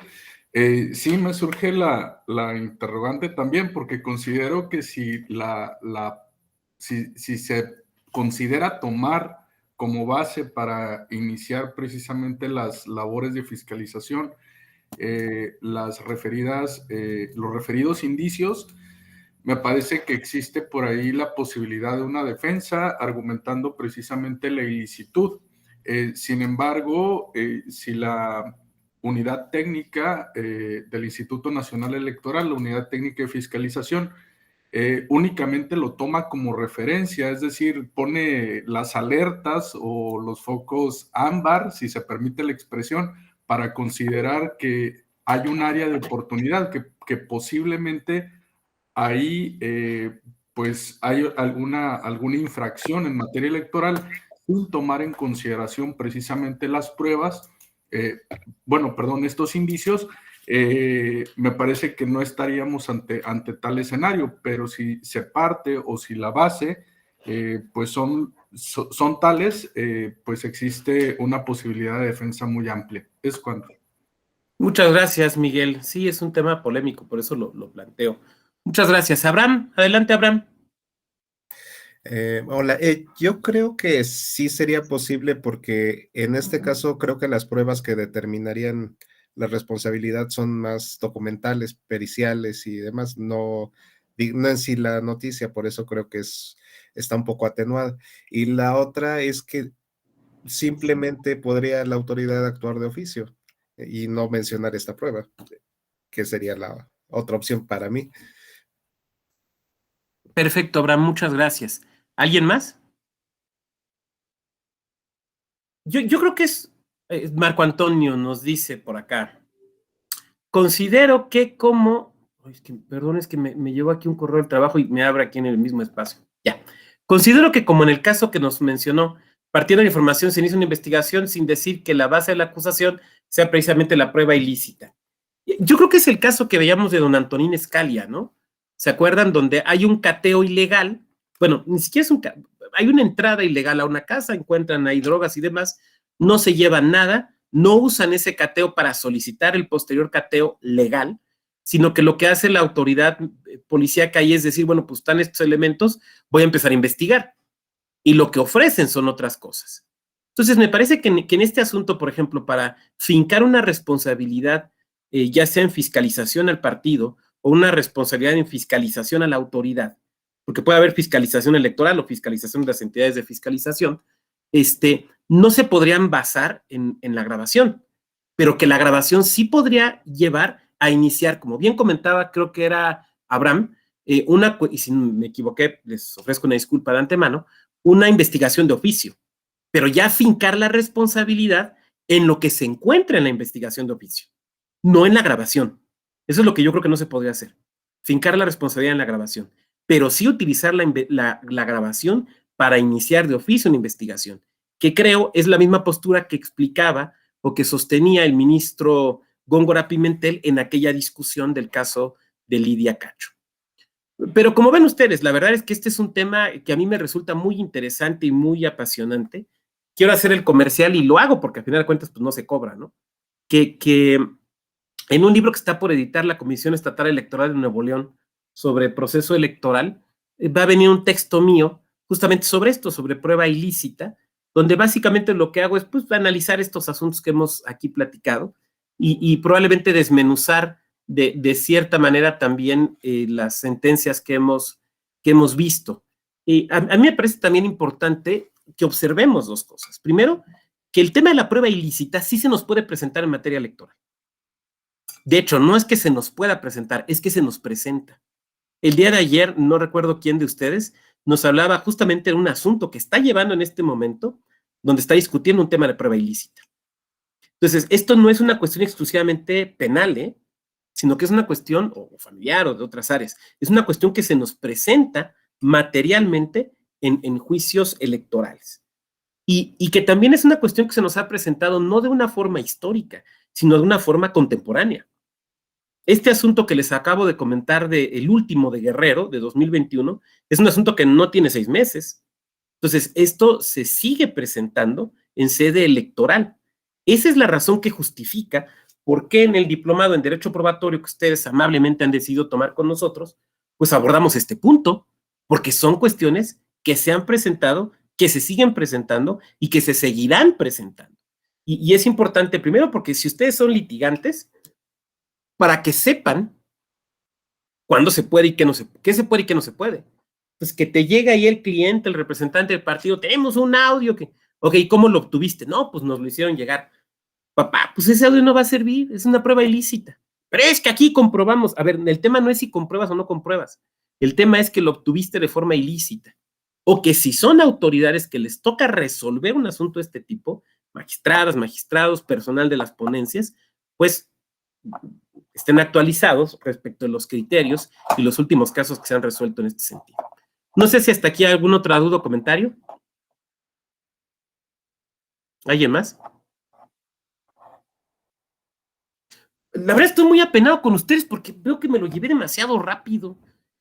Sí, me surge la interrogante también, porque considero que si se considera tomar como base para iniciar precisamente las labores de fiscalización, los referidos indicios, me parece que existe por ahí la posibilidad de una defensa argumentando precisamente la ilicitud. Sin embargo, si la unidad técnica del Instituto Nacional Electoral, la unidad técnica de fiscalización, únicamente lo toma como referencia, es decir, pone las alertas o los focos ámbar, si se permite la expresión, para considerar que hay un área de oportunidad, que posiblemente ahí pues hay alguna infracción en materia electoral, sin tomar en consideración precisamente las pruebas, estos indicios. Me parece que no estaríamos ante tal escenario, pero si se parte o si la base pues son tales, pues existe una posibilidad de defensa muy amplia. Es cuanto. Muchas gracias, Miguel. Sí, es un tema polémico, por eso lo planteo. Muchas gracias. Abraham, adelante, Abraham. Hola, yo creo que sí sería posible porque en este caso creo que las pruebas que determinarían la responsabilidad son más documentales, periciales y demás, no en sí la noticia, por eso creo que está un poco atenuada. Y la otra es que simplemente podría la autoridad actuar de oficio y no mencionar esta prueba, que sería la otra opción para mí. Perfecto, Abraham, muchas gracias. ¿Alguien más? Yo creo que es Marco Antonio nos dice por acá. Considero que perdón, es que me llevo aquí un correo del trabajo y me abre aquí en el mismo espacio. Ya. Considero que como en el caso que nos mencionó, partiendo de la información se inicia una investigación sin decir que la base de la acusación sea precisamente la prueba ilícita. Yo creo que es el caso que veíamos de don Antonín Scalia, ¿no? ¿Se acuerdan? Donde hay un cateo ilegal, bueno, ni siquiera hay una entrada ilegal a una casa, encuentran ahí drogas y demás, no se llevan nada, no usan ese cateo para solicitar el posterior cateo legal, sino que lo que hace la autoridad policíaca ahí es decir, bueno, pues están estos elementos, voy a empezar a investigar. Y lo que ofrecen son otras cosas. Entonces, me parece que en este asunto, por ejemplo, para fincar una responsabilidad, ya sea en fiscalización al partido o una responsabilidad en fiscalización a la autoridad, porque puede haber fiscalización electoral o fiscalización de las entidades de fiscalización, no se podrían basar en la grabación, pero que la grabación sí podría llevar a iniciar, como bien comentaba, creo que era Abraham, y si me equivoqué, les ofrezco una disculpa de antemano, una investigación de oficio, pero ya fincar la responsabilidad en lo que se encuentra en la investigación de oficio, no en la grabación. Eso es lo que yo creo que no se podría hacer, fincar la responsabilidad en la grabación, pero sí utilizar la grabación para iniciar de oficio una investigación, que creo es la misma postura que explicaba o que sostenía el ministro Góngora Pimentel en aquella discusión del caso de Lidia Cacho. Pero como ven ustedes, la verdad es que este es un tema que a mí me resulta muy interesante y muy apasionante. Quiero hacer el comercial y lo hago porque al final de cuentas pues no se cobra, ¿no? Que en un libro que está por editar la Comisión Estatal Electoral de Nuevo León sobre proceso electoral, va a venir un texto mío justamente sobre esto, sobre prueba ilícita, donde básicamente lo que hago es pues analizar estos asuntos que hemos aquí platicado y probablemente desmenuzar de cierta manera también las sentencias que hemos visto. A mí me parece también importante que observemos dos cosas. Primero, que el tema de la prueba ilícita sí se nos puede presentar en materia electoral. De hecho, no es que se nos pueda presentar, es que se nos presenta. El día de ayer, no recuerdo quién de ustedes, nos hablaba justamente de un asunto que está llevando en este momento, donde está discutiendo un tema de prueba ilícita. Entonces, esto no es una cuestión exclusivamente penal, sino que es una cuestión o familiar o de otras áreas. Es una cuestión que se nos presenta materialmente en juicios electorales. Y que también es una cuestión que se nos ha presentado no de una forma histórica, sino de una forma contemporánea. Este asunto que les acabo de comentar el último de Guerrero, de 2021, es un asunto que no tiene 6 meses. Entonces, esto se sigue presentando en sede electoral. Esa es la razón que justifica por qué en el diplomado en Derecho Probatorio que ustedes amablemente han decidido tomar con nosotros, pues abordamos este punto, porque son cuestiones que se han presentado, que se siguen presentando y que se seguirán presentando. Y es importante, primero, porque si ustedes son litigantes, para que sepan cuándo se puede y qué no se puede, qué se puede y qué no se puede. Pues que te llega ahí el cliente, el representante del partido, tenemos un audio que, ok, ¿cómo lo obtuviste? No, pues nos lo hicieron llegar. Papá, pues ese audio no va a servir, es una prueba ilícita. Pero es que aquí comprobamos, a ver, el tema no es si compruebas o no compruebas, el tema es que lo obtuviste de forma ilícita, o que si son autoridades que les toca resolver un asunto de este tipo, magistradas, magistrados, personal de las ponencias, pues estén actualizados respecto de los criterios y los últimos casos que se han resuelto en este sentido. No sé si hasta aquí hay alguna otra duda o comentario. ¿Alguien más? La verdad estoy muy apenado con ustedes porque veo que me lo llevé demasiado rápido.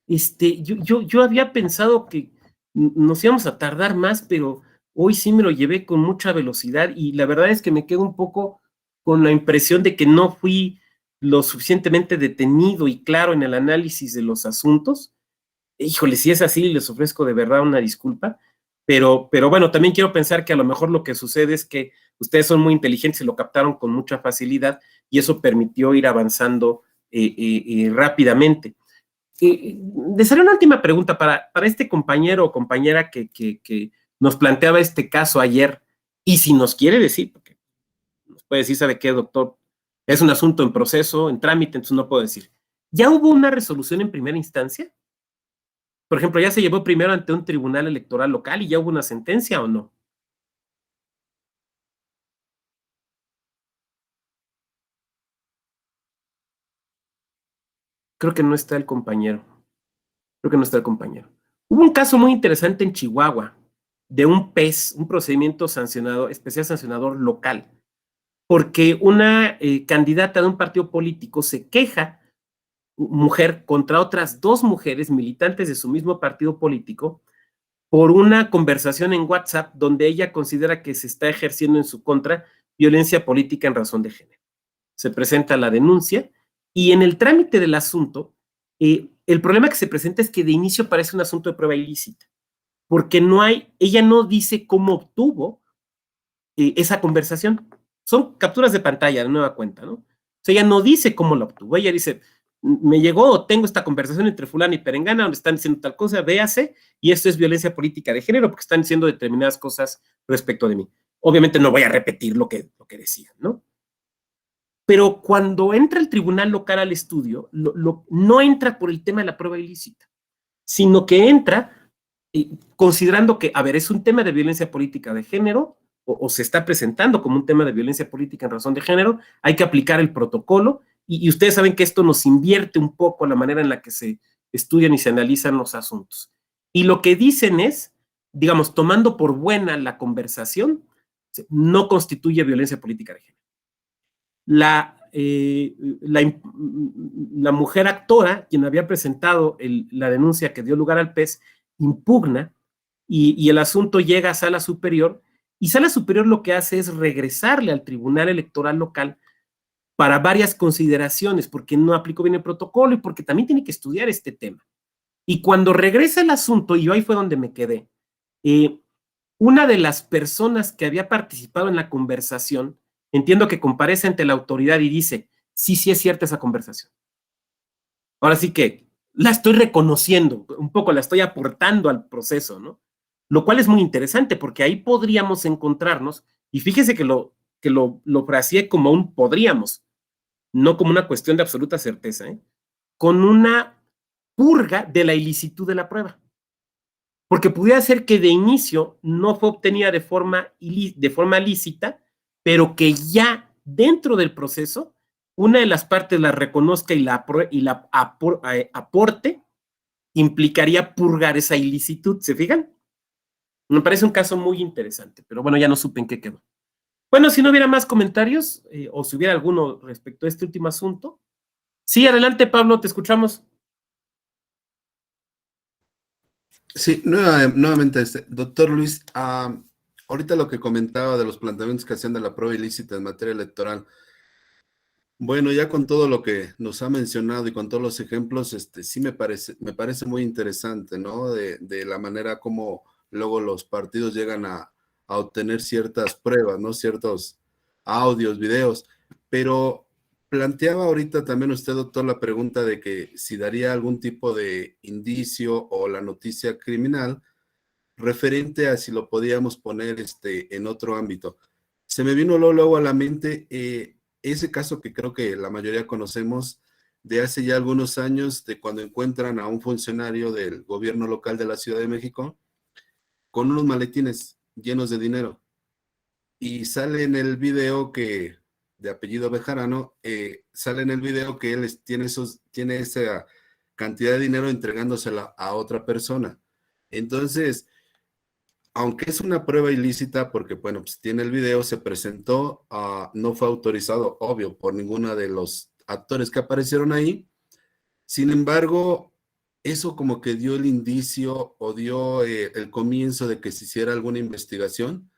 Yo había pensado que nos íbamos a tardar más, pero hoy sí me lo llevé con mucha velocidad y la verdad es que me quedo un poco con la impresión de que no fui lo suficientemente detenido y claro en el análisis de los asuntos. Híjole, si es así, les ofrezco de verdad una disculpa, pero bueno, también quiero pensar que a lo mejor lo que sucede es que ustedes son muy inteligentes y lo captaron con mucha facilidad y eso permitió ir avanzando rápidamente. Les haré una última pregunta para este compañero o compañera que nos planteaba este caso ayer, y si nos quiere decir, porque nos puede decir, ¿sabe qué, doctor? Es un asunto en proceso, en trámite, entonces no puedo decir. ¿Ya hubo una resolución en primera instancia? Por ejemplo, ¿ya se llevó primero ante un tribunal electoral local y ya hubo una sentencia o no? Creo que no está el compañero. Creo que no está el compañero. Hubo un caso muy interesante en Chihuahua de un PES, un procedimiento sancionado, especial sancionador local, porque una candidata de un partido político se queja, mujer, contra otras 2 mujeres militantes de su mismo partido político por una conversación en WhatsApp donde ella considera que se está ejerciendo en su contra violencia política en razón de género. Se presenta la denuncia y en el trámite del asunto, el problema que se presenta es que de inicio parece un asunto de prueba ilícita, porque ella no dice cómo obtuvo esa conversación. Son capturas de pantalla de nueva cuenta, ¿no? O sea, ella no dice cómo la obtuvo, ella dice, me llegó o tengo esta conversación entre fulano y perengana donde están diciendo tal cosa, véase, y esto es violencia política de género porque están diciendo determinadas cosas respecto de mí. Obviamente no voy a repetir lo que decían, ¿no? Pero cuando entra el tribunal local al estudio, no entra por el tema de la prueba ilícita, sino que entra considerando que, a ver, es un tema de violencia política de género, o se está presentando como un tema de violencia política en razón de género, hay que aplicar el protocolo, y ustedes saben que esto nos invierte un poco la manera en la que se estudian y se analizan los asuntos. Y lo que dicen es, digamos, tomando por buena la conversación, no constituye violencia política de género. La mujer actora, quien había presentado la denuncia que dio lugar al PES, impugna, y el asunto llega a Sala Superior, y Sala Superior lo que hace es regresarle al Tribunal Electoral Local para varias consideraciones, porque no aplicó bien el protocolo y porque también tiene que estudiar este tema. Y cuando regresa el asunto, y yo ahí fue donde me quedé, una de las personas que había participado en la conversación, entiendo que comparece ante la autoridad y dice, sí, sí es cierta esa conversación. Ahora sí que la estoy reconociendo, un poco la estoy aportando al proceso, ¿no? Lo cual es muy interesante porque ahí podríamos encontrarnos, y fíjese que lo fraseé como un podríamos, no como una cuestión de absoluta certeza, con una purga de la ilicitud de la prueba. Porque pudiera ser que de inicio no fue obtenida de forma lícita, pero que ya dentro del proceso una de las partes la reconozca y la aporte, implicaría purgar esa ilicitud, ¿se fijan? Me parece un caso muy interesante, pero bueno, ya no supe en qué quedó. Bueno, si no hubiera más comentarios, o si hubiera alguno respecto a este último asunto. Sí, adelante, Pablo, te escuchamos. Sí, nuevamente, doctor Luis, ahorita lo que comentaba de los planteamientos que hacían de la prueba ilícita en materia electoral, bueno, ya con todo lo que nos ha mencionado y con todos los ejemplos, sí me parece muy interesante, ¿no? De la manera como luego los partidos llegan a obtener ciertas pruebas, ¿no? Ciertos audios, videos, pero planteaba ahorita también usted, doctor, la pregunta de que si daría algún tipo de indicio o la noticia criminal referente a si lo podíamos poner en otro ámbito. Se me vino luego a la mente ese caso que creo que la mayoría conocemos de hace ya algunos años, de cuando encuentran a un funcionario del gobierno local de la Ciudad de México con unos maletines llenos de dinero. Y sale en el video que, de apellido Bejarano, sale en el video que él tiene esa cantidad de dinero entregándosela a otra persona. Entonces, aunque es una prueba ilícita, porque bueno, pues tiene el video, se presentó, no fue autorizado, obvio, por ninguno de los actores que aparecieron ahí. Sin embargo, eso como que dio el indicio o dio el comienzo de que se hiciera alguna investigación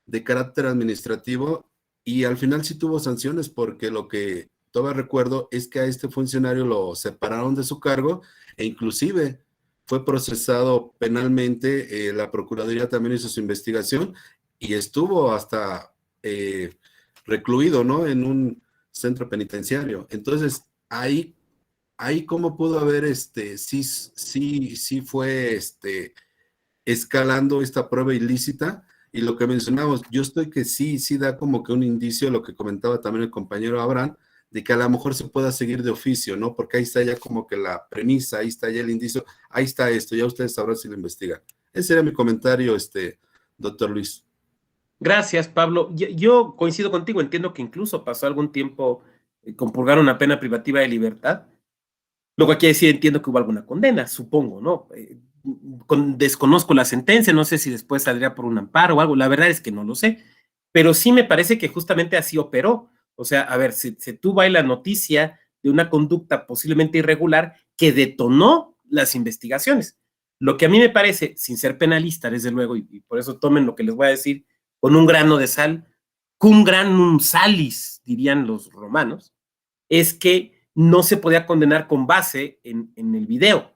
de carácter administrativo, y al final sí tuvo sanciones, porque lo que todavía recuerdo es que a este funcionario lo separaron de su cargo e inclusive fue procesado penalmente. La Procuraduría también hizo su investigación y estuvo hasta recluido, ¿no? En un centro penitenciario. Entonces, ahí cómo pudo haber, sí fue, escalando esta prueba ilícita. Y lo que mencionamos, yo estoy que sí da como que un indicio, lo que comentaba también el compañero Abraham, de que a lo mejor se pueda seguir de oficio, ¿no? Porque ahí está ya como que la premisa, ahí está ya el indicio, ahí está esto, ya ustedes sabrán si lo investigan. Ese era mi comentario, doctor Luis. Gracias, Pablo. Yo coincido contigo, entiendo que incluso pasó algún tiempo con purgar una pena privativa de libertad. Luego aquí sí entiendo que hubo alguna condena, supongo, ¿no? Desconozco la sentencia, no sé si después saldría por un amparo o algo, la verdad es que no lo sé, pero sí me parece que justamente así operó. O sea, a ver, se tuvo ahí la noticia de una conducta posiblemente irregular que detonó las investigaciones. Lo que a mí me parece, sin ser penalista, desde luego, y por eso tomen lo que les voy a decir con un grano de sal, cum granum salis, dirían los romanos, es que no se podía condenar con base en el video,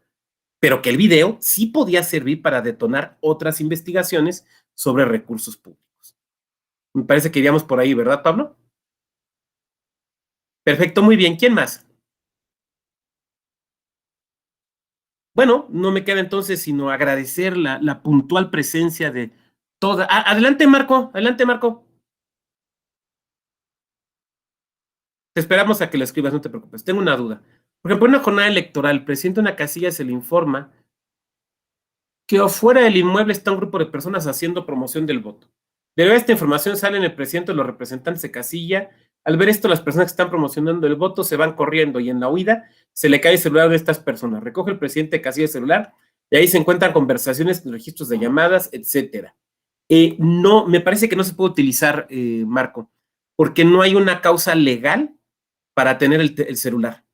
pero que el video sí podía servir para detonar otras investigaciones sobre recursos públicos. Me parece que iríamos por ahí, ¿verdad, Pablo? Perfecto, muy bien. ¿Quién más? Bueno, no me queda entonces sino agradecer la puntual presencia de toda. Adelante, Marco. Adelante, Marco. Te esperamos a que lo escribas, no te preocupes. Tengo una duda. Por ejemplo, en una jornada electoral, el presidente de una casilla se le informa que afuera del inmueble está un grupo de personas haciendo promoción del voto. Debido a esta información salen el presidente o los representantes de casilla. Al ver esto, las personas que están promocionando el voto se van corriendo y en la huida se le cae el celular de estas personas. Recoge el presidente de casilla el celular y ahí se encuentran conversaciones, registros de llamadas, etcétera. No, me parece que no se puede utilizar, Marco, porque no hay una causa legal para tener el celular.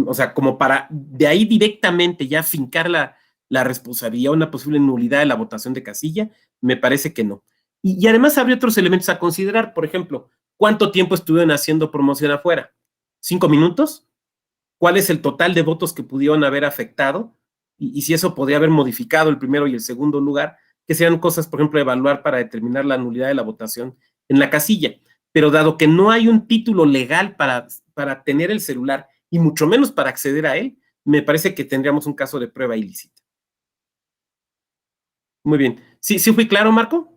O sea, como para de ahí directamente ya fincar la responsabilidad, una posible nulidad de la votación de casilla, me parece que no. Y además habría otros elementos a considerar, por ejemplo, ¿cuánto tiempo estuvieron haciendo promoción afuera? ¿5 minutos? ¿Cuál es el total de votos que pudieron haber afectado? Y si eso podría haber modificado el primero y el segundo lugar, que sean cosas, por ejemplo, evaluar para determinar la nulidad de la votación en la casilla. Pero dado que no hay un título legal para tener el celular, y mucho menos para acceder a él, me parece que tendríamos un caso de prueba ilícita. Muy bien. ¿Sí fui claro, Marco?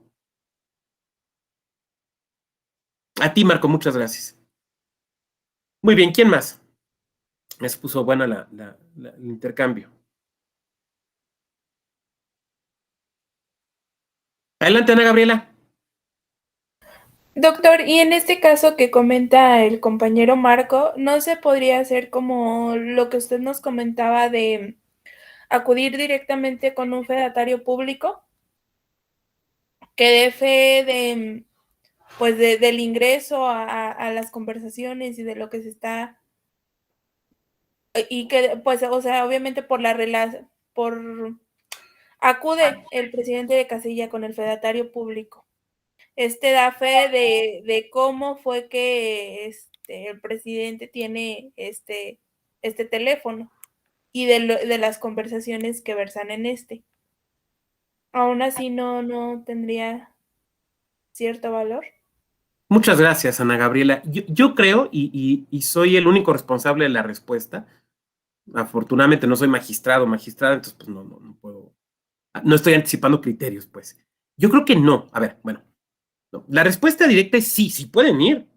A ti, Marco, muchas gracias. Muy bien, ¿quién más? Me se puso buena el intercambio. Adelante, Ana Gabriela. Doctor, y en este caso que comenta el compañero Marco, ¿no se podría hacer como lo que usted nos comentaba de acudir directamente con un fedatario público que dé fe de, pues del ingreso a las conversaciones y de lo que se está, y que pues, o sea, obviamente por la relación, acude el presidente de casilla con el fedatario público? Da fe de cómo fue que el presidente tiene este teléfono y de las conversaciones que versan en Aún así no tendría cierto valor. Muchas gracias, Ana Gabriela. Yo creo, y soy el único responsable de la respuesta. Afortunadamente no soy magistrada, entonces pues no puedo, no estoy anticipando criterios, pues. Yo creo que no. A ver, bueno, no. La respuesta directa es sí, sí pueden ir.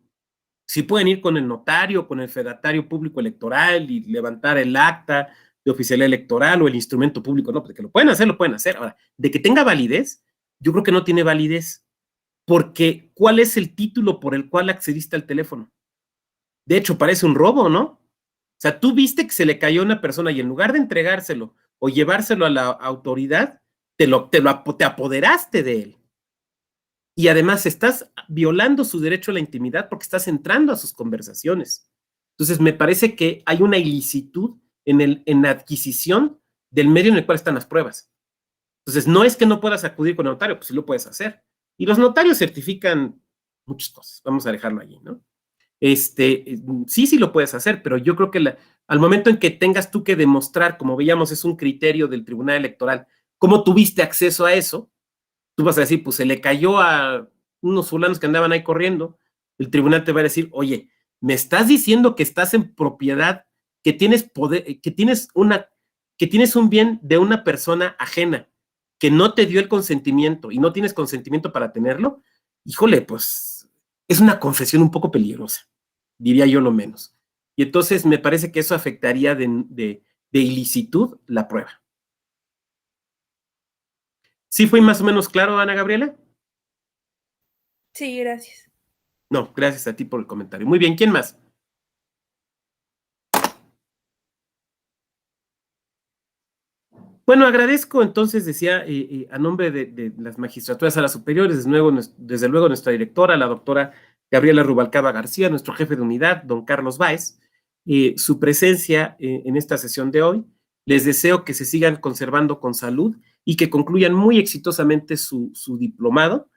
Sí pueden ir con el notario, con el fedatario público electoral y levantar el acta de oficialía electoral o el instrumento público, no, porque que lo pueden hacer, lo pueden hacer. Ahora, de que tenga validez, yo creo que no tiene validez, porque ¿cuál es el título por el cual accediste al teléfono? De hecho, parece un robo, ¿no? O sea, tú viste que se le cayó a una persona y en lugar de entregárselo o llevárselo a la autoridad, te apoderaste de él. Y además estás violando su derecho a la intimidad porque estás entrando a sus conversaciones. Entonces, me parece que hay una ilicitud en la adquisición del medio en el cual están las pruebas. Entonces, no es que no puedas acudir con el notario, pues sí lo puedes hacer. Y los notarios certifican muchas cosas. Vamos a dejarlo allí, ¿no? Sí lo puedes hacer, pero yo creo que al momento en que tengas tú que demostrar, como veíamos, es un criterio del Tribunal Electoral, cómo tuviste acceso a eso, tú vas a decir, pues se le cayó a unos fulanos que andaban ahí corriendo, el tribunal te va a decir, oye, me estás diciendo que estás en propiedad, que tienes poder, que tienes un bien de una persona ajena, que no te dio el consentimiento y no tienes consentimiento para tenerlo. Híjole, pues es una confesión un poco peligrosa, diría yo lo menos. Y entonces me parece que eso afectaría de ilicitud la prueba. ¿Sí fue más o menos claro, Ana Gabriela? Sí, gracias. No, gracias a ti por el comentario. Muy bien, ¿quién más? Bueno, agradezco entonces, decía, a nombre de las magistraturas a las superiores, desde luego nuestra directora, la doctora Gabriela Rubalcaba García, nuestro jefe de unidad, don Carlos Báez, su presencia en esta sesión de hoy. Les deseo que se sigan conservando con salud y que concluyan muy exitosamente su diplomado.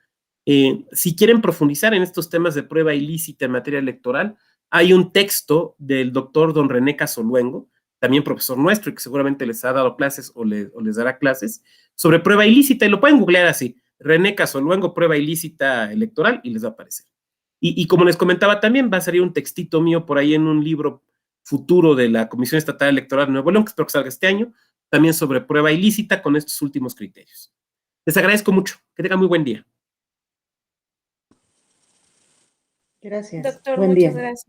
Si quieren profundizar en estos temas de prueba ilícita en materia electoral, hay un texto del doctor don René Casoluengo, también profesor nuestro y que seguramente les ha dado clases o les dará clases, sobre prueba ilícita, y lo pueden googlear así, René Casoluengo, prueba ilícita electoral, y les va a aparecer. Y como les comentaba también, va a salir un textito mío por ahí en un libro futuro de la Comisión Estatal Electoral de Nuevo León, que espero que salga este año, también sobre prueba ilícita con estos últimos criterios. Les agradezco mucho, que tengan muy buen día. Gracias. Doctor, Buen muchas día. gracias.